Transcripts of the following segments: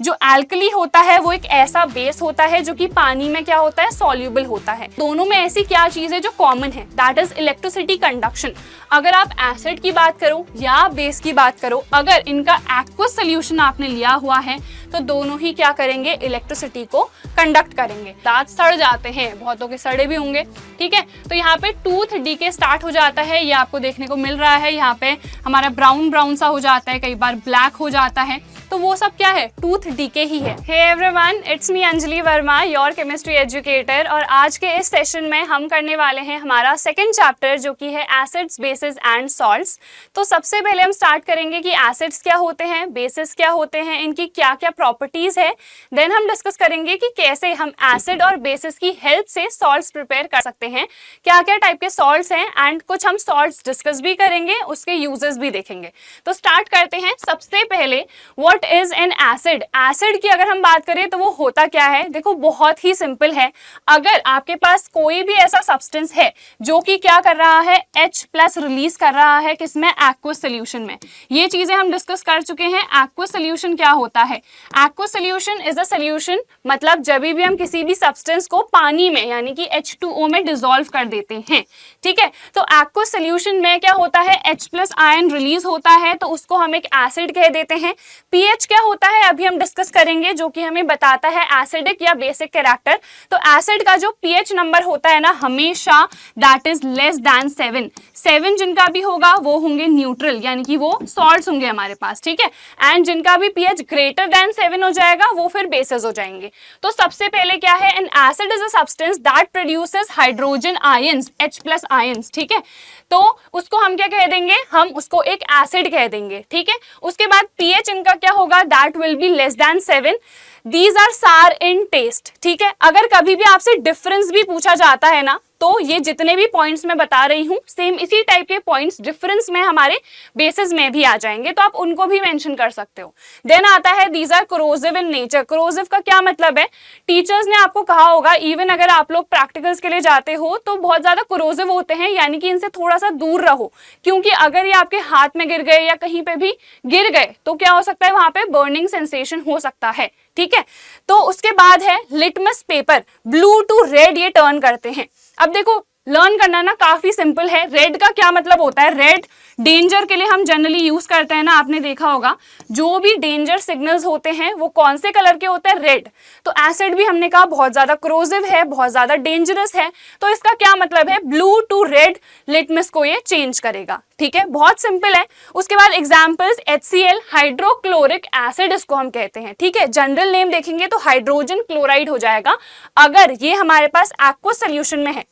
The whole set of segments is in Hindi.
जो एल्कली होता है वो एक ऐसा बेस होता है जो कि पानी में क्या होता है, सॉल्यूबल होता है। दोनों में ऐसी क्या चीज है जो कॉमन है, दैट इज इलेक्ट्रिसिटी कंडक्शन। अगर आप एसिड की बात करो या बेस की बात करो, अगर इनका एक्वस सोल्यूशन आपने लिया हुआ है तो दोनों ही क्या करेंगे, इलेक्ट्रिसिटी को कंडक्ट करेंगे। दांत सड़ जाते हैं, बहुतों के सड़े भी होंगे, ठीक है। तो यहाँ पे टूथ डीके स्टार्ट हो जाता है, ये आपको देखने को मिल रहा है। यहाँ पे हमारा ब्राउन ब्राउन सा हो जाता है, कई बार ब्लैक हो जाता है, तो वो सब क्या है, टूथ डीके ही है। Hey everyone, it's me Anjali Verma, your chemistry educator. और आज के इस सेशन में हम करने वाले हैं हमारा सेकंड चैप्टर जो कि है एसिड्स, बेसिस एंड सॉल्ट्स। तो सबसे पहले हम स्टार्ट करेंगे कि एसिड्स क्या होते हैं, बेसिस क्या होते हैं, इनकी क्या क्या प्रॉपर्टीज है। देन हम डिस्कस करेंगे कि कैसे हम एसिड और बेसिस की हेल्प से सॉल्ट्स प्रिपेयर कर सकते हैं, क्या क्या टाइप के सॉल्ट्स हैं, एंड कुछ हम सॉल्ट्स डिस्कस भी करेंगे, उसके यूजेस भी देखेंगे। तो स्टार्ट करते हैं। सबसे पहले what is an acid. Acid की अगर हम बात करें तो वो होता क्या है, देखो बहुत ही सिंपल है। अगर आपके पास कोई भी ऐसा सब्सटेंस है जो कि क्या कर रहा है, H+ रिलीज कर रहा है, किसमें, एक्वस सोल्यूशन में। ये चीजें हम डिस्कस कर चुके हैं। एक्वस सोल्यूशन क्या होता है, aqueous solution is a solution, मतलब जब भी हम किसी भी सब्सटेंस को पानी में यानी कि H2O में डिसॉल्व कर देते हैं, ठीक है। तो एक्वस सोल्यूशन में क्या होता है, H+ आयन रिलीज होता है, तो उसको हम एक एसिड कह देते हैं। पीएच क्या होता है अभी हम डिस्कस करेंगे, जो कि हमें बताता है एसिडिक या बेसिक कैरेक्टर। तो एसिड का जो पीएच नंबर होता है ना, हमेशा दैट इज लेस दैन 7 जिनका भी होगा वो होंगे न्यूट्रल, यानी कि वो सॉल्ट्स होंगे हमारे पास, ठीक है। एंड जिनका भी पीएच ग्रेटर देन 7 हो जाएगा वो फिर बेसिस हो जाएंगे। तो सबसे पहले क्या है, N acid is a substance that produces hydrogen ions, H+ ions, ठीक है। तो उसको हम क्या कह देंगे, हम उसको एक एसिड कह देंगे, ठीक है। उसके बाद पीएच इनका क्या होगा, that will be less than 7। These are sour in test, ठीक है। अगर कभी भी आपसे डिफरेंस भी पूछा जाता है ना, तो ये जितने भी पॉइंट्स मैं बता रही हूँ सेम इसी टाइप के पॉइंट्स डिफरेंस में हमारे बेसिस में भी आ जाएंगे, तो आप उनको भी मेंशन कर सकते हो। देन आता है these are corrosive in nature. Corrosive का क्या मतलब है, टीचर्स ने आपको कहा होगा, इवन अगर आप लोग प्रैक्टिकल्स के लिए जाते हो तो बहुत ज्यादा कोरोसिव होते हैं, यानी कि इनसे थोड़ा सा दूर रहो, क्योंकि अगर ये आपके हाथ में गिर गए या कहीं पे भी गिर गए तो क्या हो सकता है, वहां पे बर्निंग सेंसेशन हो सकता है, ठीक है। तो उसके बाद है litmus paper, blue to red ये टर्न करते हैं। अब देखो लर्न करना ना काफी सिंपल है। रेड का क्या मतलब होता है, रेड डेंजर के लिए हम जनरली यूज करते हैं ना, आपने देखा होगा जो भी डेंजर सिग्नल्स होते हैं वो कौन से कलर के होते हैं, रेड। तो एसिड भी हमने कहा बहुत ज्यादा क्रोजिव है, बहुत ज्यादा डेंजरस है, तो इसका क्या मतलब है, ब्लू टू रेड लिटमस को ये चेंज करेगा, ठीक है। बहुत सिंपल है। उसके बाद एग्जांपल्स, HCl हाइड्रोक्लोरिक एसिड इसको हम कहते हैं, ठीक है। जनरल नेम देखेंगे तो हाइड्रोजन क्लोराइड हो जाएगा अगर ये हमारे पास एक्वस सोल्यूशन में है,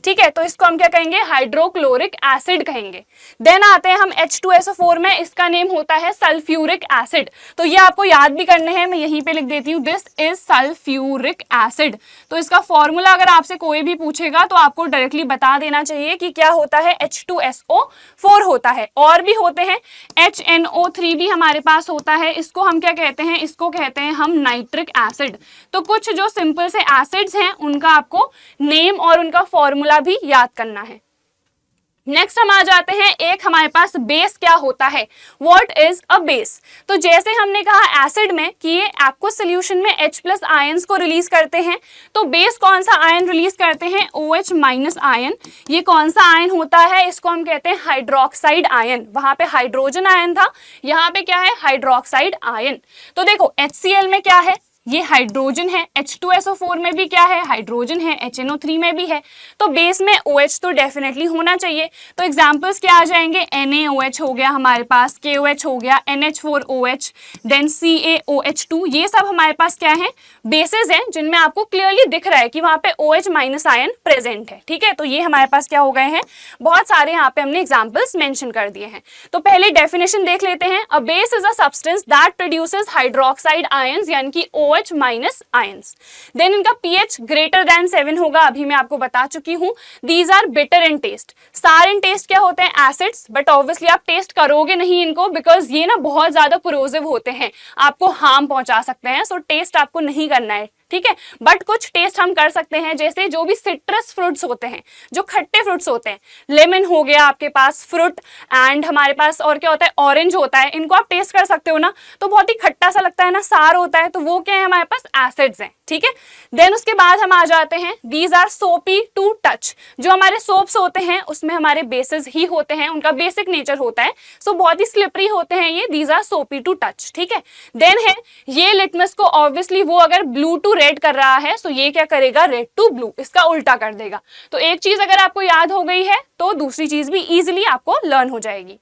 ठीक है। तो इसको हम क्या कहेंगे, हाइड्रोक्लोरिक एसिड कहेंगे। देन आते हैं हम H2SO4 में, इसका नेम होता है सल्फ्यूरिक एसिड। तो ये आपको याद भी करने हैं, मैं यहीं पे लिख देती हूँ, दिस इज सल्फ्यूरिक एसिड। तो इसका फॉर्मूला अगर आपसे कोई भी पूछेगा तो आपको डायरेक्टली बता देना चाहिए कि क्या होता है, H2SO4 होता है। और भी होते हैं, HNO3 भी हमारे पास होता है, इसको हम क्या कहते हैं, इसको कहते हैं हम नाइट्रिक एसिड। तो कुछ जो सिंपल से एसिड्स हैं उनका आपको नेम और उनका फॉर्मूला भी याद करना है। नेक्स्ट हम आ जाते हैं, एक हमारे पास बेस क्या होता है, व्हाट इज अ बेस। तो जैसे हमने कहा एसिड में कि ये एक्वस सोल्यूशन में H+ आयंस को रिलीज करते हैं, तो बेस कौन सा आयन रिलीज करते हैं, OH- आयन। ये कौन सा आयन होता है, इसको हम कहते हैं हाइड्रोक्साइड आयन। वहां पे हाइड्रोजन आयन था, यहाँ पे क्या है, हाइड्रोक्साइड आयन। तो देखो HCl में क्या है, ये हाइड्रोजन है, H2SO4 में भी क्या है, हाइड्रोजन है, HNO3 में भी है। तो बेस में OH तो डेफिनेटली होना चाहिए। तो एग्जांपल्स क्या आ जाएंगे, NaOH हो गया हमारे पास, KOH हो गया, NH4OH, देन CaOH2, ये सब हमारे पास क्या है, बेसेस हैं जिनमें आपको क्लियरली दिख रहा है कि वहां पे OH- आयन प्रेजेंट है, ठीक है। तो ये हमारे पास क्या हो गए हैं, बहुत सारे यहाँ पे हमने एग्जाम्पल्स मेंशन कर दिए हैं। तो पहले डेफिनेशन देख लेते हैं। A base is a substance that produces hydroxide ions, यानी कि OH- आयंस। देन इनका pH ग्रेटर देन 7 होगा, अभी मैं आपको बता चुकी हूँ। These are bitter in taste. Sour in taste क्या होते हैं, एसिड्स, बट ऑब्वियसली आप टेस्ट करोगे नहीं इनको, बिकॉज ये ना बहुत ज्यादा कोरोसिव होते हैं, आपको हार्म पहुंचा सकते हैं, सो टेस्ट आपको नहीं करना है, ठीक है, बट कुछ टेस्ट हम कर सकते हैं, जैसे जो भी सिट्रस फ्रूट्स होते हैं, जो खट्टे फ्रूट्स होते हैं, लेमन हो गया आपके पास फ्रूट, एंड हमारे पास और क्या होता है, ऑरेंज होता है, इनको आप टेस्ट कर सकते हो ना, तो बहुत ही खट्टा सा लगता है ना, सार होता है, तो वो क्या है, हमारे पास एसिड्स हैं, ठीक है। देन उसके बाद हम आ जाते हैं, दीज आर सोपी टू टच, जो हमारे सोप्स होते हैं उसमें हमारे बेसिस ही होते हैं, उनका बेसिक नेचर होता है, सो बहुत ही स्लिपरी होते हैं ये, दीज आर सोपी टू टच, ठीक है। देन है ये लिटमस को ऑब्वियसली वो अगर ब्लू टू रेड कर रहा है, सो ये क्या करेगा, रेड टू ब्लू, इसका उल्टा कर देगा। तो एक चीज अगर आपको याद हो गई है तो दूसरी चीज भी इजीली आपको लर्न हो जाएगी।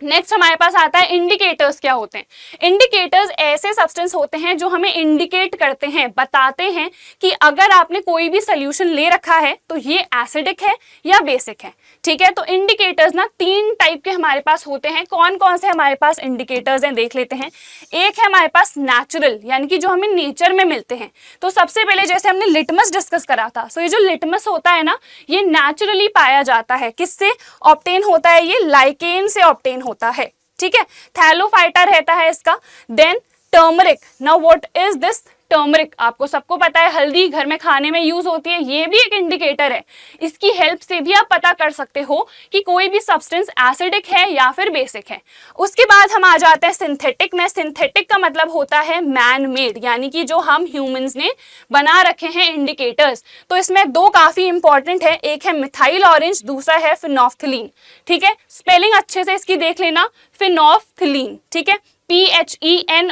नेक्स्ट हमारे पास आता है इंडिकेटर्स क्या होते हैं। इंडिकेटर्स ऐसे सब्सटेंस होते हैं जो हमें इंडिकेट करते हैं, बताते हैं कि अगर आपने कोई भी सोल्यूशन ले रखा है तो ये एसिडिक है या बेसिक है, ठीक है। तो इंडिकेटर्स ना 3 टाइप के हमारे पास होते हैं। कौन कौन से हमारे पास इंडिकेटर्स हैं देख लेते हैं। एक है हमारे पास नेचुरल, यानी कि जो हमें नेचर में मिलते हैं। तो सबसे पहले जैसे हमने लिटमस डिस्कस करा था, सो ये जो लिटमस होता है ना, ये नेचुरली पाया जाता है। किससे ऑब्टेन होता है, ये लाइकेन से ऑब्टेन होता है, ठीक है, थैलोफाइटा रहता है इसका। Then turmeric, now what is this turmeric, आपको सबको पता है हल्दी घर में खाने में यूज होती है, ये भी एक इंडिकेटर है। इसकी हेल्प से भी आप पता कर सकते हो कि कोई भी सब्सटेंस एसिडिक है या फिर बेसिक है। उसके बाद हम आ जाते हैं सिंथेटिक में। सिंथेटिक का मतलब होता है मैन मेड, यानी कि जो हम ह्यूमंस ने बना रखे हैं इंडिकेटर्स। तो इसमें 2 काफी इंपॉर्टेंट है, एक है मिथाइल ऑरेंज, दूसरा है फिनोफ्थिलीन, ठीक है। स्पेलिंग अच्छे से इसकी देख लेना, फिनोफ्थिलीन, ठीक है, PHENOLPHTHALEIN।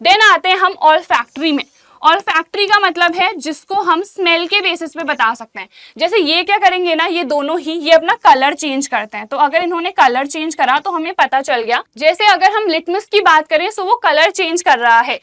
देन आते हैं हम ऑल्फैक्टरी में। ऑल्फैक्टरी का मतलब है जिसको हम स्मेल के बेसिस पे बता सकते हैं। जैसे ये क्या करेंगे ना, ये दोनों ही ये अपना कलर चेंज करते हैं। तो अगर इन्होंने कलर चेंज करा तो हमें पता चल गया। जैसे अगर हम लिटमस की बात करें तो वो कलर चेंज कर रहा है,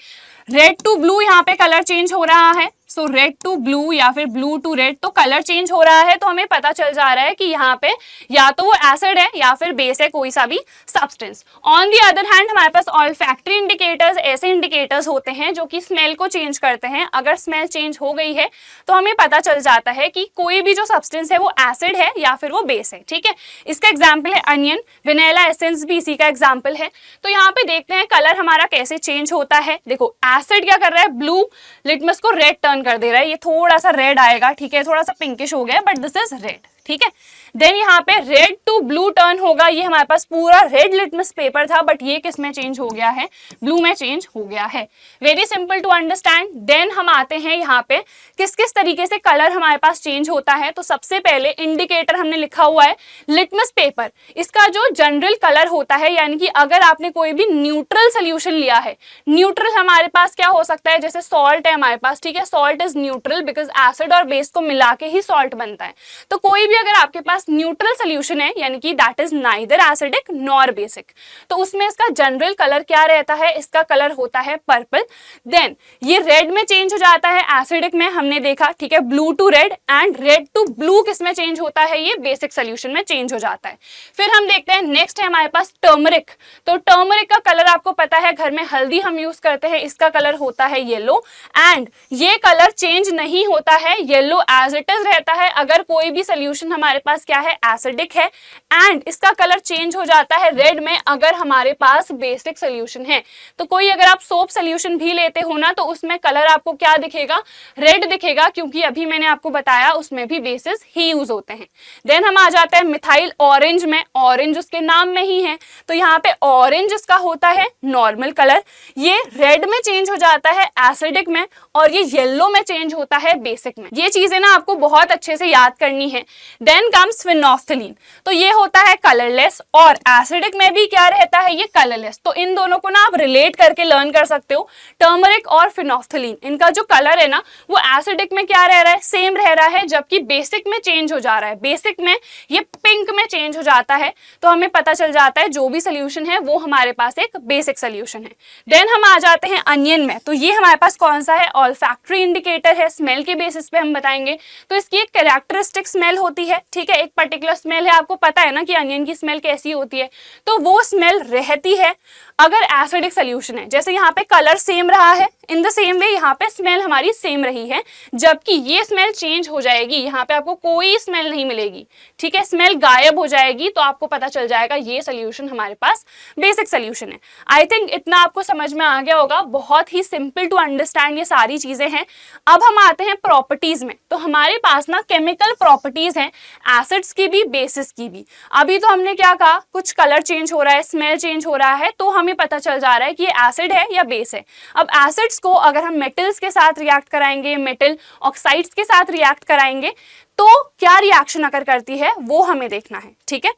रेड टू ब्लू यहाँ पे कलर चेंज हो रहा है। सो रेड टू ब्लू या फिर ब्लू टू रेड, तो कलर चेंज हो रहा है, तो हमें पता चल जा रहा है कि यहाँ पे या तो वो एसिड है या फिर बेस है, कोई सा भी substance. On the other hand हमारे पास ऑल्फैक्टरी इंडिकेटर्स ऐसे इंडिकेटर्स होते हैं जो कि स्मेल को चेंज करते हैं। अगर स्मेल चेंज हो गई है तो हमें पता चल जाता है कि कोई भी जो सब्सटेंस है वो एसिड है या फिर वो बेस है, ठीक है। इसका एग्जाम्पल है अनियन, वेनिला एसेंस भी इसी का एग्जाम्पल है। तो यहाँ पे देखते हैं कलर हमारा कैसे चेंज होता है। देखो एसिड क्या कर रहा है, ब्लू लिटमस को रेड टर्न कर दे रहा है, ये थोड़ा सा रेड आएगा, ठीक है, थोड़ा सा पिंकिश हो गया, बट दिस इज रेड, ठीक है। देन यहाँ पे रेड टू ब्लू टर्न होगा, ये हमारे पास पूरा रेड लिटमस पेपर था, बट ये किस में चेंज हो गया है, ब्लू में चेंज हो गया है। Very simple to understand. Then हम आते हैं यहाँ पे किस किस तरीके से कलर हमारे पास चेंज होता है। तो सबसे पहले इंडिकेटर हमने लिखा हुआ है लिटमस पेपर, इसका जो जनरल कलर होता है, यानी कि अगर आपने कोई भी न्यूट्रल सोल्यूशन लिया है, न्यूट्रल हमारे पास क्या हो सकता है, जैसे सॉल्ट है हमारे पास, ठीक है, salt is neutral because acid और बेस को मिला के ही सॉल्ट बनता है। तो कोई भी अगर आपके पास न्यूट्रल सोल्यूशन है, यानी कि that is neither acidic nor basic, तो उसमें इसका जनरल कलर क्या रहता है, इसका कलर होता है पर्पल। देन ये रेड में चेंज हो जाता है, एसिडिक में हमने देखा, ठीक है, blue to red, and red to blue किस में चेंज होता है, ये बेसिक सोल्यूशन में चेंज हो जाता है। फिर हम देखते हैं नेक्स्ट है हमारे पास टर्मरिक। तो टर्मरिक का कलर आपको पता है, घर में हल्दी हम यूज करते हैं, इसका कलर होता है येलो, एंड ये कलर चेंज नहीं होता है, येलो एज इट इज रहता है। अगर कोई भी सोल्यूशन हमारे पास क्या है, एसिडिक है, एंड इसका कलर चेंज हो जाता है रेड में अगर हमारे पास बेसिक सोल्यूशन है। तो कोई अगर आप सोप सोल्यूशन भी लेते हो ना, तो उसमें कलर आपको क्या दिखेगा, रेड दिखेगा, क्योंकि अभी मैंने आपको बताया उसमें भी बेसिस ही यूज होते हैं। देन हम आ जाते हैं मिथाइल ऑरेंज में। ऑरेंज उसके नाम में ही है, तो यहाँ पे ऑरेंज इसका होता है नॉर्मल कलर, ये रेड में चेंज हो जाता है एसिडिक में, और ये येलो में चेंज होता है बेसिक में। ये चीजें ना आपको बहुत अच्छे से याद करनी है। देन कम्स फिनोफ्थिलीन, तो ये होता है कलरलेस, और एसिडिक में भी क्या रहता है, ये कलरलेस। तो इन दोनों को ना आप रिलेट करके लर्न कर सकते हो, टर्मरिक और फिनोफ्थिलीन, इनका जो कलर है ना वो एसिडिक में क्या रह रहा है, सेम रह रहा है, जबकि बेसिक में चेंज हो जा रहा है, बेसिक में ये पिंक में चेंज हो जाता है। तो हमें पता चल जाता है जो भी सोल्यूशन है वो हमारे पास एक बेसिक सोल्यूशन है। देन हम आ जाते हैं अनियन में। तो ये हमारे पास कौन सा है, ऑल्फैक्टरी इंडिकेटर है, स्मेल के बेसिस पे हम बताएंगे। तो इसकी एक कैरेक्टरिस्टिक स्मेल होती है, ठीक है, एक पर्टिकुलर स्मेल है, आपको पता है ना कि अनियन की स्मेल कैसी होती है, तो वो स्मेल रहती है अगर एसिडिक सोल्यूशन है। जैसे यहाँ पे कलर सेम रहा है, इन द सेम वे यहाँ पे स्मेल हमारी सेम रही है, जबकि ये स्मेल चेंज हो जाएगी, यहाँ पे आपको कोई स्मेल नहीं मिलेगी, ठीक है, स्मेल गायब हो जाएगी, तो आपको पता चल जाएगा ये सोल्यूशन हमारे पास बेसिक सोल्यूशन है। आई थिंक इतना आपको समझ में आ गया होगा, बहुत ही सिंपल टू अंडरस्टैंड ये सारी चीजें हैं। अब हम आते हैं प्रॉपर्टीज में। तो हमारे पास ना केमिकल प्रॉपर्टीज हैं, एसिड्स की भी बेसिस की भी। अभी तो हमने क्या कहा, कुछ कलर चेंज हो रहा है, स्मेल चेंज हो रहा है, तो हमें पता चल जा रहा है कि ये एसिड है या बेस है। अब एसिड्स को अगर हम मेटल्स के साथ रिएक्ट कराएंगे, मेटल ऑक्साइड्स के साथ रिएक्ट कराएंगे, तो क्या रिएक्शन अकर करती है वो हमें देखना है, ठीक है।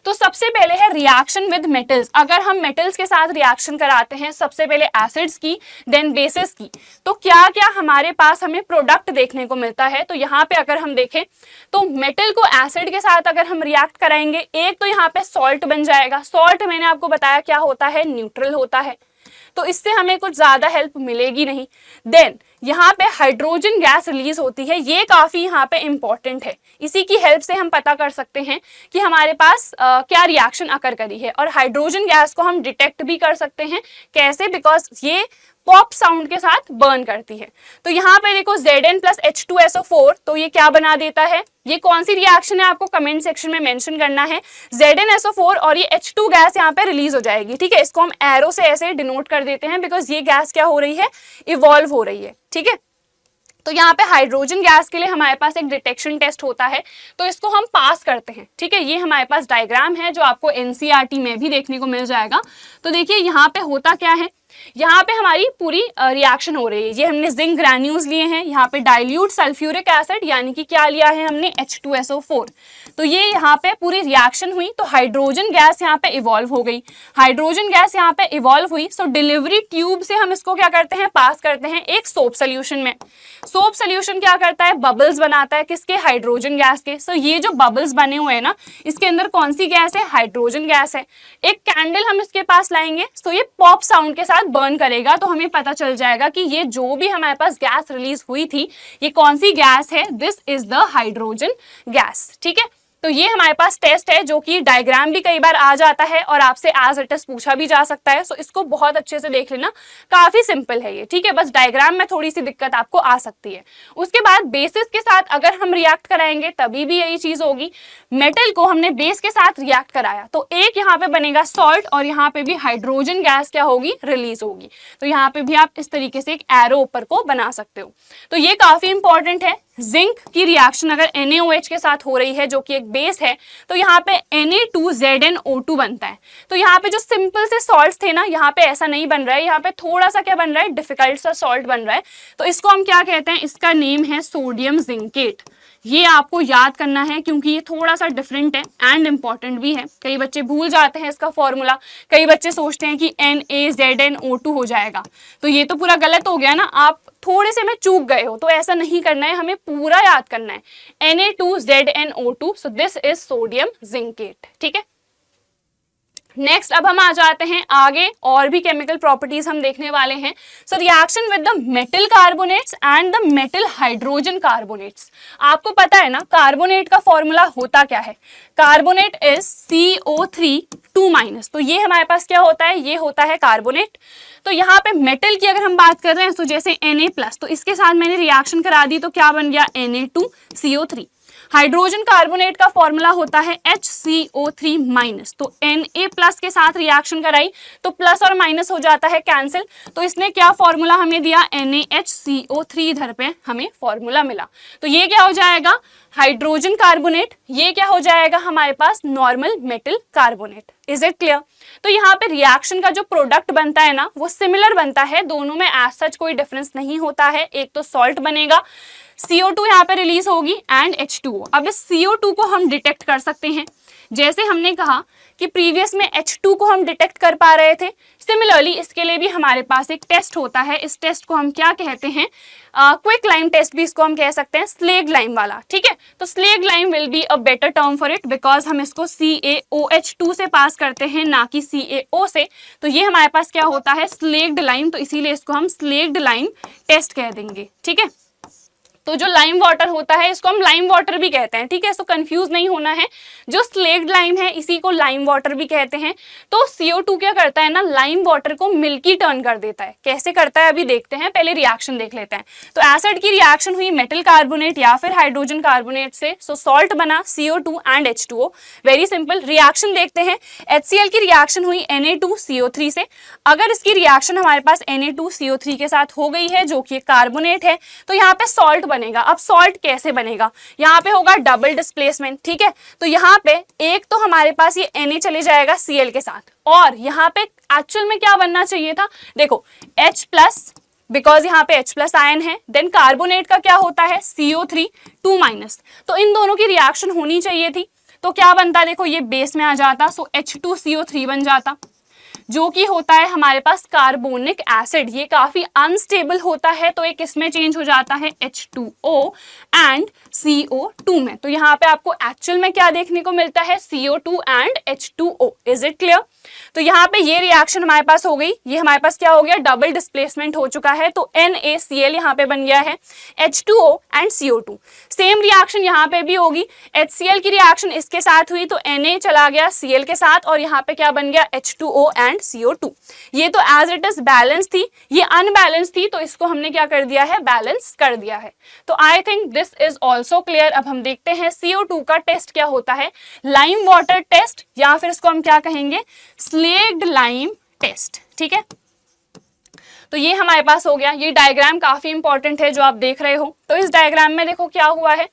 तो सबसे पहले है रिएक्शन विद मेटल्स। अगर हम मेटल्स के साथ रिएक्शन कराते हैं, सबसे पहले एसिड्स की, देन बेसिस की, तो क्या क्या हमारे पास हमें प्रोडक्ट देखने को मिलता है। तो यहाँ पे अगर हम देखें तो मेटल को एसिड के साथ अगर हम रिएक्ट कराएंगे, एक तो यहाँ पे सॉल्ट बन जाएगा। सॉल्ट मैंने आपको बताया क्या होता है, न्यूट्रल होता है, तो इससे हमें कुछ ज्यादा हेल्प मिलेगी नहीं। देन यहाँ पे हाइड्रोजन गैस रिलीज होती है, ये काफी यहाँ पे इंपॉर्टेंट है, इसी की हेल्प से हम पता कर सकते हैं कि हमारे पास क्या रिएक्शन अकर करी है। और हाइड्रोजन गैस को हम डिटेक्ट भी कर सकते हैं, कैसे, बिकॉज ये पॉप साउंड के साथ बर्न करती है। तो यहाँ पे देखो Zn+H2SO4, तो ये क्या बना देता है, ये कौन सी रिएक्शन है आपको कमेंट सेक्शन में मेंशन करना है। ZnSO4 और ये H2 गैस यहाँ पे रिलीज हो जाएगी, ठीक है। इसको हम एरो से ऐसे डिनोट कर देते हैं, बिकॉज ये गैस क्या हो रही है, इवॉल्व हो रही है, ठीक है। तो यहाँ पे हाइड्रोजन गैस के लिए हमारे पास एक डिटेक्शन टेस्ट होता है, तो इसको हम पास करते हैं, ठीक है। ये हमारे पास डायग्राम है जो आपको NCERT में भी देखने को मिल जाएगा। तो देखिए यहाँ पे होता क्या है, यहाँ पे हमारी पूरी रिएक्शन हो रही है। ये हमने जिंक ग्रैन्यूल्स लिए हैं, यहाँ पे डाइल्यूट सल्फ्यूरिक एसिड यानी कि क्या लिया है हमने, H2SO4। तो ये यहाँ पे पूरी रिएक्शन हुई, तो हाइड्रोजन गैस यहाँ पे इवॉल्व हो गई। हाइड्रोजन गैस यहाँ पे इवॉल्व हुई, सो डिलीवरी ट्यूब से हम इसको क्या करते हैं, पास करते हैं एक सोप सोल्यूशन में। सोप सोल्यूशन क्या करता है, बबल्स बनाता है, किसके, हाइड्रोजन गैस के। सो ये जो बबल्स बने हुए हैं ना, इसके अंदर कौन सी गैस है, हाइड्रोजन गैस है। एक कैंडल हम इसके पास लाएंगे, सो ये पॉप साउंड के साथ बर्न करेगा, तो हमें पता चल जाएगा कि ये जो भी हमारे पास गैस रिलीज हुई थी, ये कौन सी गैस है, this is the hydrogen gas, ठीक है। तो ये हमारे पास टेस्ट है, जो कि डायग्राम भी कई बार आ जाता है और आपसे एज इट इज पूछा भी जा सकता है। सो इसको बहुत अच्छे से देख लेना, काफी सिंपल है ये, ठीक है। बस डायग्राम में थोड़ी सी दिक्कत आपको आ सकती है। उसके बाद बेसिस के साथ अगर हम रिएक्ट कराएंगे तभी भी यही चीज होगी। मेटल को हमने बेस के साथ रिएक्ट कराया, तो एक यहाँ पे बनेगा सॉल्ट और यहाँ पे भी हाइड्रोजन गैस क्या होगी, रिलीज होगी। तो यहाँ पे भी आप इस तरीके से एक एरो ऊपर को बना सकते हो। तो ये काफी इंपॉर्टेंट है। जिंक की रिएक्शन अगर NaOH के साथ हो रही है, जो कि एक बेस है, तो यहाँ पे Na2ZnO2 बनता है। तो यहाँ पे जो सिंपल से सॉल्ट्स थे ना, यहाँ पे ऐसा नहीं बन रहा है, यहाँ पे थोड़ा सा क्या बन रहा है, डिफिकल्ट सा सॉल्ट बन रहा है। तो इसको हम क्या कहते हैं, इसका नेम है सोडियम जिंकेट। ये आपको याद करना है, क्योंकि ये थोड़ा सा डिफरेंट है एंड इम्पॉर्टेंट भी है। कई बच्चे भूल जाते हैं इसका फॉर्मूला, कई बच्चे सोचते हैं कि NaZnO2 हो जाएगा, तो ये तो पूरा गलत हो गया ना, आप थोड़े से में चूक गए हो। तो ऐसा नहीं करना है, हमें पूरा याद करना है, Na2ZnO2, so this is sodium zincate, ठीक है। नेक्स्ट अब हम आ जाते हैं आगे, और भी केमिकल प्रॉपर्टीज हम देखने वाले हैं। So reaction with the metal carbonates and the metal hydrogen carbonates. आपको पता है ना कार्बोनेट का फॉर्मूला होता क्या है, कार्बोनेट इज CO3 2-। तो ये हमारे पास क्या होता है, ये होता है कार्बोनेट। तो यहाँ पे मेटल की अगर हम बात कर रहे हैं, तो जैसे Na+, तो इसके साथ मैंने रिएक्शन करा दी, तो क्या बन गया, Na2CO3। हाइड्रोजन कार्बोनेट का फॉर्मूला होता है HCO3-। तो Na+ के साथ रिएक्शन कराई, तो प्लस और माइनस हो जाता है कैंसिल, तो इसने क्या फॉर्मूला हमें दिया, NaHCO3, इधर पे हमें फॉर्मूला मिला। तो ये क्या हो जाएगा, हाइड्रोजन कार्बोनेट, ये क्या हो जाएगा हमारे पास, normal metal carbonate. Is it clear. तो यहाँ पे रिएक्शन का जो प्रोडक्ट बनता है ना, वो सिमिलर बनता है, दोनों में एज सच कोई डिफरेंस नहीं होता है। एक तो सॉल्ट बनेगा, CO2 यहाँ पे रिलीज होगी एंड H2O। अब इस CO2 को हम डिटेक्ट कर सकते हैं, जैसे हमने कहा कि प्रीवियस में H2 को हम डिटेक्ट कर पा रहे थे, सिमिलरली इसके लिए भी हमारे पास एक टेस्ट होता है। इस टेस्ट को हम क्या कहते हैं, क्विक लाइम टेस्ट भी इसको हम कह सकते हैं, स्लेग लाइम वाला, ठीक है। तो slaked lime will be a better term for it, because हम इसको CaOH2 से पास करते हैं, ना कि CaO से। तो ये हमारे पास क्या होता है, स्लेग्ड लाइम, तो इसीलिए इसको हम स्लेग्ड लाइम टेस्ट कह देंगे, ठीक है। तो जो लाइम वाटर होता है इसको हम लाइम वाटर भी कहते हैं, ठीक है, सो कंफ्यूज नहीं होना है। जो स्लेक्ड लाइम है इसी को लाइम वाटर भी कहते हैं। तो CO2 क्या करता है ना, लाइम वाटर को मिल्की टर्न कर देता है। कैसे करता है अभी देखते हैं, पहले रिएक्शन देख लेते हैं। तो एसिड की रिएक्शन हुई मेटल कार्बोनेट या फिर हाइड्रोजन कार्बोनेट से, सो सॉल्ट बना CO2 and H2O। Very simple. Reaction देखते हैं, HCl की रिएक्शन हुई Na2CO3 से। अगर इसकी रिएक्शन हमारे पास Na2CO3 के साथ हो गई है जो कि एक कार्बोनेट है, तो यहाँ पे सॉल्ट बनेगा। अब सॉल्ट कैसे बनेगा, यहाँ पे होगा डबल डिस्प्लेसमेंट, ठीक है। तो यहाँ पे एक तो हमारे पास ये Na चले जाएगा Cl के साथ, और यहाँ पे एक्चुअल में क्या बनना चाहिए था, देखो H प्लस, बिकॉज यहाँ पे H प्लस आयन है, देन कार्बोनेट का क्या होता है CO3 2 माइनस, तो इन दोनों की रिएक्शन होनी चाहिए थी। तो क्या बनता, देखो ये बेस में आ जाता, सो H2CO3 बन जाता, जो कि होता है हमारे पास कार्बोनिक एसिड। ये काफी अनस्टेबल होता है, तो एक इसमें चेंज हो जाता है H2O एंड CO2 में। तो यहाँ पे आपको एक्चुअल में क्या देखने को मिलता है, CO2 and H2O। Is it clear? तो यहाँ पे ये रिएक्शन हमारे पास हो गई, ये हमारे पास क्या हो गया, डबल डिस्प्लेसमेंट हो चुका है। तो NaCl यहाँ पे बन गया है H2O and CO2। Same reaction यहाँ पे भी होगी, HCl की रिएक्शन इसके साथ हुई तो Na चला गया Cl के साथ, और यहाँ पे क्या बन गया, H2O एंड CO2। ये तो एज इट इज बैलेंस थी, ये अनबैलेंस थी, तो इसको हमने क्या कर दिया है, बैलेंस कर दिया है। तो I think this is also clear. अब हम देखते हैं CO2 का टेस्ट क्या होता है, लाइम वाटर टेस्ट, या फिर इसको हम क्या कहेंगे, स्लेक्ड लाइम टेस्ट, ठीक है। तो ये हमारे पास हो गया। ये डायग्राम काफी इंपॉर्टेंट है जो आप देख रहे हो। तो इस डायग्राम में देखो क्या हुआ है,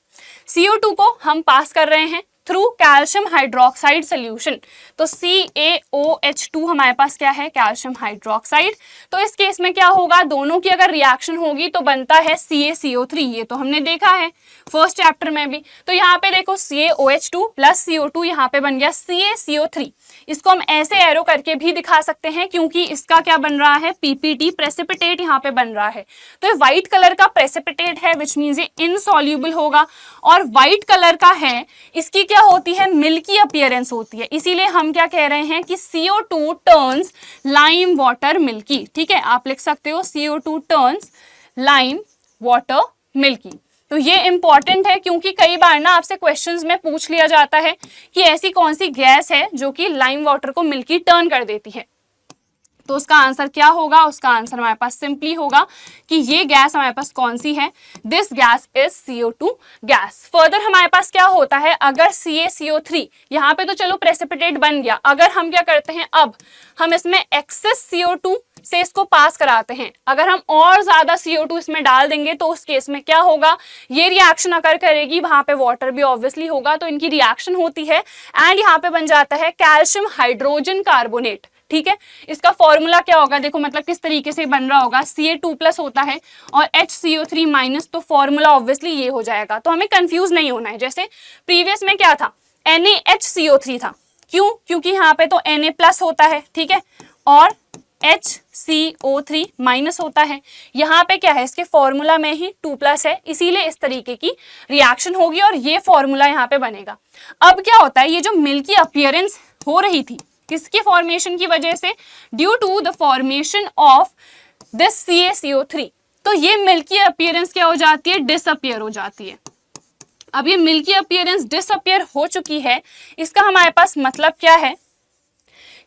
CO2 को हम पास कर रहे हैं थ्रू कैल्शियम हाइड्रोक्साइड सोल्यूशन। तो CaOH2 हमारे पास क्या है, कैल्शियम हाइड्रोक्साइड। तो इस केस में क्या होगा, दोनों की अगर रिएक्शन होगी तो बनता है CaCO3। ये तो हमने देखा है फर्स्ट चैप्टर में भी। तो यहाँ पे देखो CaOH2 प्लस CO2 यहाँ पे बन गया CaCO3। इसको हम ऐसे एरो करके भी दिखा सकते हैं, क्योंकि इसका क्या बन रहा है, PPT प्रेसिपिटेट यहाँ पे बन रहा है। तो ये व्हाइट कलर का प्रेसिपिटेट है, विच मीन्स ये इनसॉल्यूबल होगा। और व्हाइट कलर का है, इसकी क्या होती है, मिल्की अपीयरेंस होती है। इसीलिए हम क्या कह रहे हैं कि CO2 turns lime water milky, ठीक है। आप लिख सकते हो CO2 turns lime water milky. तो ये इंपॉर्टेंट है, क्योंकि कई बार ना आपसे क्वेश्चंस में पूछ लिया जाता है कि ऐसी कौन सी गैस है जो कि लाइम वाटर को मिल्की टर्न कर देती है। तो उसका आंसर क्या होगा, उसका आंसर हमारे पास सिंपली होगा कि ये गैस हमारे पास कौन सी है, this gas is CO2 gas. Further हमारे पास क्या होता है, अगर CaCO3 यहाँ पे तो चलो प्रेसिपिटेट बन गया, अगर हम क्या करते हैं, अब हम इसमें एक्सेस CO2 से इसको पास कराते हैं। अगर हम और ज्यादा CO2 इसमें डाल देंगे तो उस केस में क्या होगा, ये रिएक्शन अकर करेगी, वहां पे वाटर भी ऑब्वियसली होगा, तो इनकी रिएक्शन होती है एंड यहाँ पे बन जाता है कैल्शियम हाइड्रोजन कार्बोनेट, ठीक है। इसका फॉर्मूला क्या होगा, देखो मतलब किस तरीके से बन रहा होगा, Ca2 प्लस होता है और HCO3 माइनस, तो फॉर्मूला ऑब्वियसली ये हो जाएगा। तो हमें कंफ्यूज नहीं होना है। जैसे प्रीवियस में क्या था, NaHCO3 था, क्यों, क्योंकि यहाँ पे तो Na प्लस होता है, ठीक है, और HCO3 माइनस होता है। यहाँ पे क्या है, इसके फॉर्मूला में ही 2 प्लस है, इसीलिए इस तरीके की रिएक्शन होगी और ये फॉर्मूला यहाँ पे बनेगा। अब क्या होता है, ये जो मिल्की अपीयरेंस हो रही थी किसके फॉर्मेशन की वजह से, due to the formation of this CaCO3, तो ये मिल्की अपीयरेंस क्या हो जाती है, डिसअपियर हो जाती है। अब ये मिल्की अपीयरेंस डिसअपियर हो चुकी है, इसका हमारे पास मतलब क्या है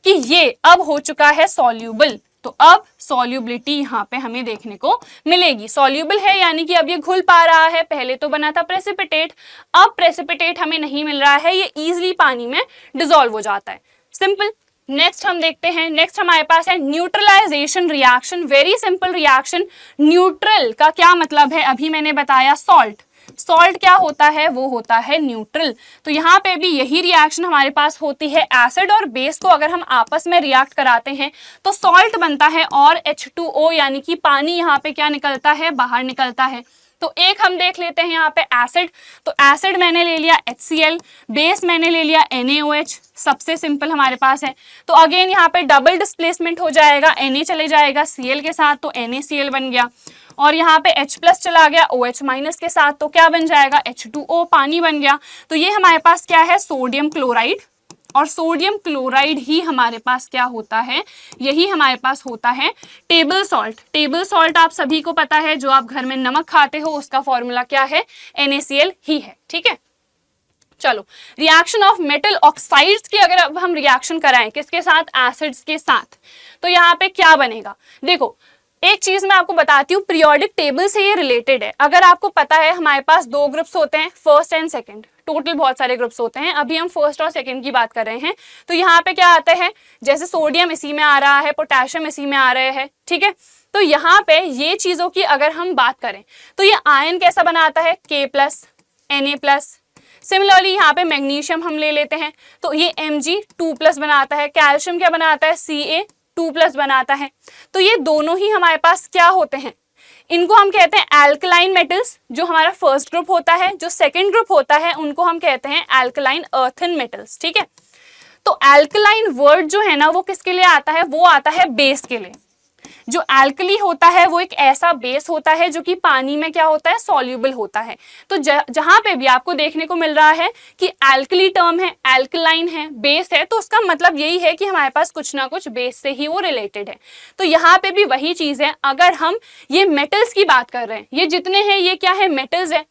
कि ये अब हो चुका है सॉल्यूबल। तो अब सॉल्युबिलिटी यहाँ पे हमें देखने को मिलेगी। सॉल्युबल है यानी कि अब ये घुल पा रहा है, पहले तो बना था प्रेसिपिटेट, अब प्रेसिपिटेट हमें नहीं मिल रहा है, ये इजीली पानी में डिसॉल्व हो जाता है, सिंपल। नेक्स्ट हम देखते हैं, नेक्स्ट हमारे पास है neutralisation reaction. Very simple reaction. Neutral का क्या मतलब है, अभी मैंने बताया सॉल्ट। सॉल्ट क्या होता है, वो होता है न्यूट्रल। तो यहाँ पे भी यही रिएक्शन हमारे पास होती है। एसिड और बेस को अगर हम आपस में रिएक्ट कराते हैं तो सॉल्ट बनता है और H2O यानी कि पानी यहाँ पे क्या निकलता है, बाहर निकलता है। तो एक हम देख लेते हैं यहाँ पे एसिड। तो एसिड मैंने ले लिया HCl, बेस मैंने ले लिया NaOH, सबसे सिंपल हमारे पास है। तो अगेन यहाँ पे डबल डिस्प्लेसमेंट हो जाएगा, Na चले जाएगा Cl के साथ तो NaCl बन गया, और यहाँ पे H प्लस चला गया OH माइनस के साथ तो क्या बन जाएगा, H2O, पानी बन गया। तो ये हमारे पास क्या है, सोडियम क्लोराइड और सोडियम क्लोराइड ही हमारे पास क्या होता है, यही हमारे पास होता है टेबल सॉल्ट। टेबल सॉल्ट आप सभी को पता है, जो आप घर में नमक खाते हो उसका फॉर्मूला क्या है, NaCl ही है। ठीक है, चलो रिएक्शन ऑफ मेटल ऑक्साइड्स की अगर अब हम रिएक्शन कराएं किसके साथ, एसिड्स के साथ, तो यहाँ पे क्या बनेगा। देखो एक चीज मैं आपको बताती हूँ, पीरियोडिक टेबल से ये रिलेटेड है। अगर आपको पता है हमारे पास दो ग्रुप्स होते हैं, फर्स्ट एंड सेकंड, टोटल बहुत सारे ग्रुप्स होते हैं, अभी हम फर्स्ट और सेकंड की बात कर रहे हैं। तो यहाँ पे क्या आता है, जैसे सोडियम इसी में आ रहा है, पोटेशियम इसी में आ रहे हैं। ठीक है, तो यहाँ पे ये चीजों की अगर हम बात करें तो ये आयन कैसा बनाता है, K+, Na+। सिमिलरली यहाँ पे मैग्नीशियम हम ले लेते हैं तो ये Mg2+ बनाता है, कैल्शियम क्या बनाता है, Ca2+ बनाता है। तो ये दोनों ही हमारे पास क्या होते हैं, इनको हम कहते हैं एल्कलाइन मेटल्स, जो हमारा फर्स्ट ग्रुप होता है। जो सेकंड ग्रुप होता है उनको हम कहते हैं एल्कलाइन अर्थन मेटल्स। ठीक है, तो एल्कलाइन वर्ड जो है ना वो किसके लिए आता है, वो आता है बेस के लिए। जो एल्कली होता है वो एक ऐसा बेस होता है जो कि पानी में क्या होता है, सॉल्यूबल होता है। तो जहां पे भी आपको देखने को मिल रहा है कि एल्कली टर्म है, एल्कलाइन है, बेस है, तो उसका मतलब यही है कि हमारे पास कुछ ना कुछ बेस से ही वो रिलेटेड है। तो यहाँ पे भी वही चीज है, अगर हम ये मेटल्स की बात कर रहे हैं, ये जितने हैं ये क्या है, मेटल्स है।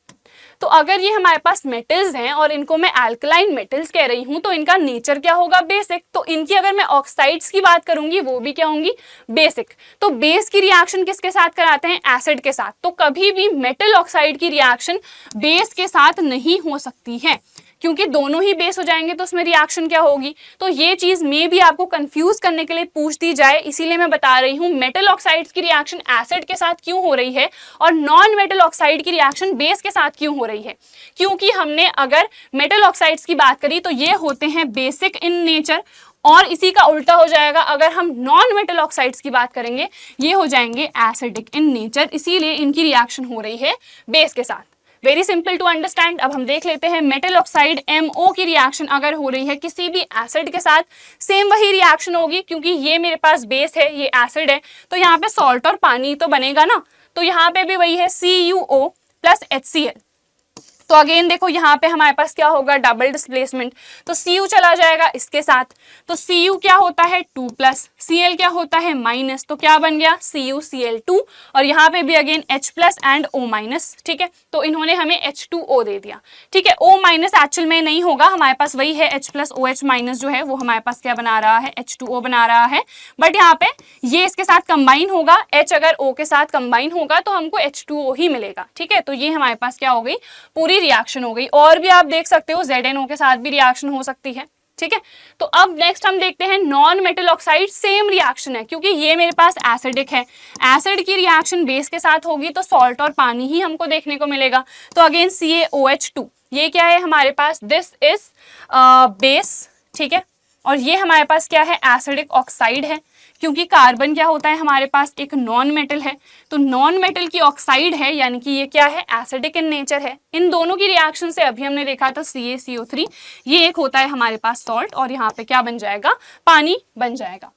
तो अगर ये हमारे पास मेटल्स हैं और इनको मैं एल्कलाइन मेटल्स कह रही हूं तो इनका नेचर क्या होगा, बेसिक। तो इनकी अगर मैं ऑक्साइड्स की बात करूंगी वो भी क्या होंगी, बेसिक। तो बेस की रिएक्शन किसके साथ कराते हैं, एसिड के साथ। तो कभी भी मेटल ऑक्साइड की रिएक्शन बेस के साथ नहीं हो सकती है, क्योंकि दोनों ही बेस हो जाएंगे तो उसमें रिएक्शन क्या होगी। तो ये चीज में भी आपको कंफ्यूज करने के लिए पूछ दी जाए, इसीलिए मैं बता रही हूँ मेटल ऑक्साइड्स की रिएक्शन एसिड के साथ क्यों हो रही है और नॉन मेटल ऑक्साइड की रिएक्शन बेस के साथ क्यों हो रही है। क्योंकि हमने अगर मेटल ऑक्साइड्स की बात करी तो ये होते हैं बेसिक इन नेचर, और इसी का उल्टा हो जाएगा अगर हम नॉन मेटल ऑक्साइड्स की बात करेंगे, ये हो जाएंगे एसिडिक इन नेचर, इसीलिए इनकी रिएक्शन हो रही है बेस के साथ। Very simple to understand. अब हम देख लेते हैं मेटल ऑक्साइड MO की रिएक्शन अगर हो रही है किसी भी एसिड के साथ, सेम वही रिएक्शन होगी, क्योंकि ये मेरे पास बेस है, ये एसिड है, तो यहाँ पे सॉल्ट और पानी तो बनेगा ना। तो यहाँ पे भी वही है CuO + HCl। तो अगेन देखो यहाँ पे हमारे पास क्या होगा, डबल डिस्प्लेसमेंट, तो Cu चला जाएगा इसके साथ, तो Cu क्या होता है 2+, Cl क्या होता है -, तो क्या बन गया CuCl2, और यहाँ पे भी अगेन H+ एंड O-। ठीक है, तो इन्होंने हमें H2O दे दिया। ठीक है, O- एक्चुअल में नहीं होगा, हमारे पास वही है H+ OH- जो है वो हमारे पास क्या बना रहा है, H2O बना रहा है, बट यहाँ पे ये इसके साथ कंबाइन होगा, H अगर O के साथ कंबाइन होगा तो हमको H2O ही मिलेगा। ठीक है, तो ये हमारे पास क्या हो गई, पूरी रिएक्शन हो गई। और भी आप देख सकते हो ZnO के साथ भी रिएक्शन हो सकती है। ठीक है, तो अब नेक्स्ट हम देखते हैं non metal oxide, same reaction है, क्योंकि ये मेरे पास एसिडिक है, एसिड की रिएक्शन बेस के साथ होगी तो सॉल्ट और पानी ही हमको देखने को मिलेगा। तो अगेन CaOH2, ये क्या है हमारे पास, दिस इज बेस। ठीक है, और ये हमारे पास क्या है, एसिडिक ऑक्साइड है, क्योंकि कार्बन क्या होता है हमारे पास, एक नॉन मेटल है, तो नॉन मेटल की ऑक्साइड है, यानी कि ये क्या है, एसिडिक इन नेचर है। इन दोनों की रिएक्शन से अभी हमने देखा था CaCO3, ये एक होता है हमारे पास सॉल्ट, और यहाँ पे क्या बन जाएगा, पानी बन जाएगा।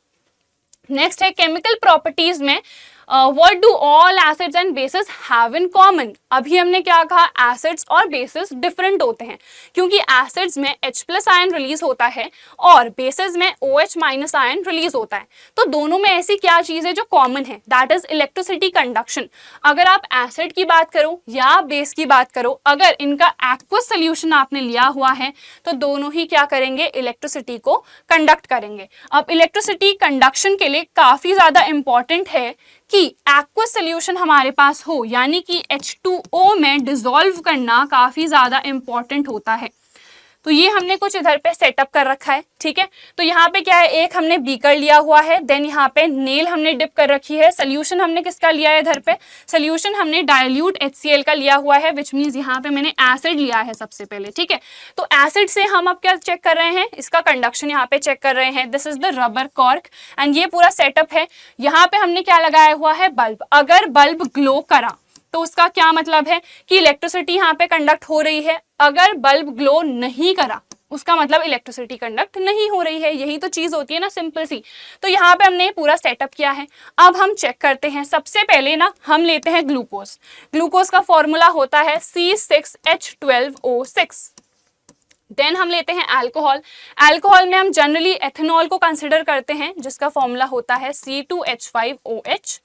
नेक्स्ट है केमिकल प्रॉपर्टीज में what do all acids and basis have in common. अभी हमने क्या कहा, एसिड्स और बेसिस डिफरेंट होते हैं, क्योंकि एसिड्स में H+ आयन रिलीज होता है और बेसिस में OH- आयन रिलीज होता है। तो दोनों में ऐसी क्या चीज है जो कॉमन है, दैट इज इलेक्ट्रिसिटी कंडक्शन। अगर आप एसिड की बात करो या बेस की बात करो, अगर इनका एक्वस सोल्यूशन आपने लिया हुआ है तो दोनों ही क्या करेंगे, इलेक्ट्रिसिटी को कंडक्ट करेंगे। अब इलेक्ट्रिसिटी कंडक्शन के लिए काफी ज्यादा इंपॉर्टेंट है कि एक्वस सोल्यूशन हमारे पास हो, यानी कि H2O में डिसॉल्व करना काफी ज्यादा इंपॉर्टेंट होता है। तो ये हमने कुछ इधर पे सेटअप कर रखा है। ठीक है, तो यहाँ पे क्या है, एक हमने बीकर लिया हुआ है, देन यहाँ पे नेल हमने डिप कर रखी है। सोल्यूशन हमने किसका लिया है, इधर पे सोल्यूशन हमने डाइल्यूट HCl का लिया हुआ है, विच मीन्स यहाँ पे मैंने एसिड लिया है सबसे पहले। ठीक है, तो एसिड से हम अब क्या चेक कर रहे हैं, इसका कंडक्शन यहाँ पे चेक कर रहे हैं। This is the rubber cork and ये पूरा सेटअप है। यहाँ पे हमने क्या लगाया हुआ है, बल्ब। अगर बल्ब ग्लो करा तो उसका क्या मतलब है कि इलेक्ट्रिसिटी यहाँ पे कंडक्ट हो रही है। अगर बल्ब ग्लो नहीं करा उसका मतलब इलेक्ट्रिसिटी कंडक्ट नहीं हो रही है। यही तो चीज होती है ना, सिंपल सी। तो यहाँ पे हमने पूरा सेटअप किया है। अब हम चेक करते हैं। सबसे पहले ना हम लेते हैं ग्लूकोज। ग्लूकोज का फॉर्मूला होता है C6H12O6। देन हम लेते हैं अल्कोहल। अल्कोहल में हम जनरली एथेनॉल को कंसिडर करते हैं, जिसका फॉर्मूला होता है C2H5OH।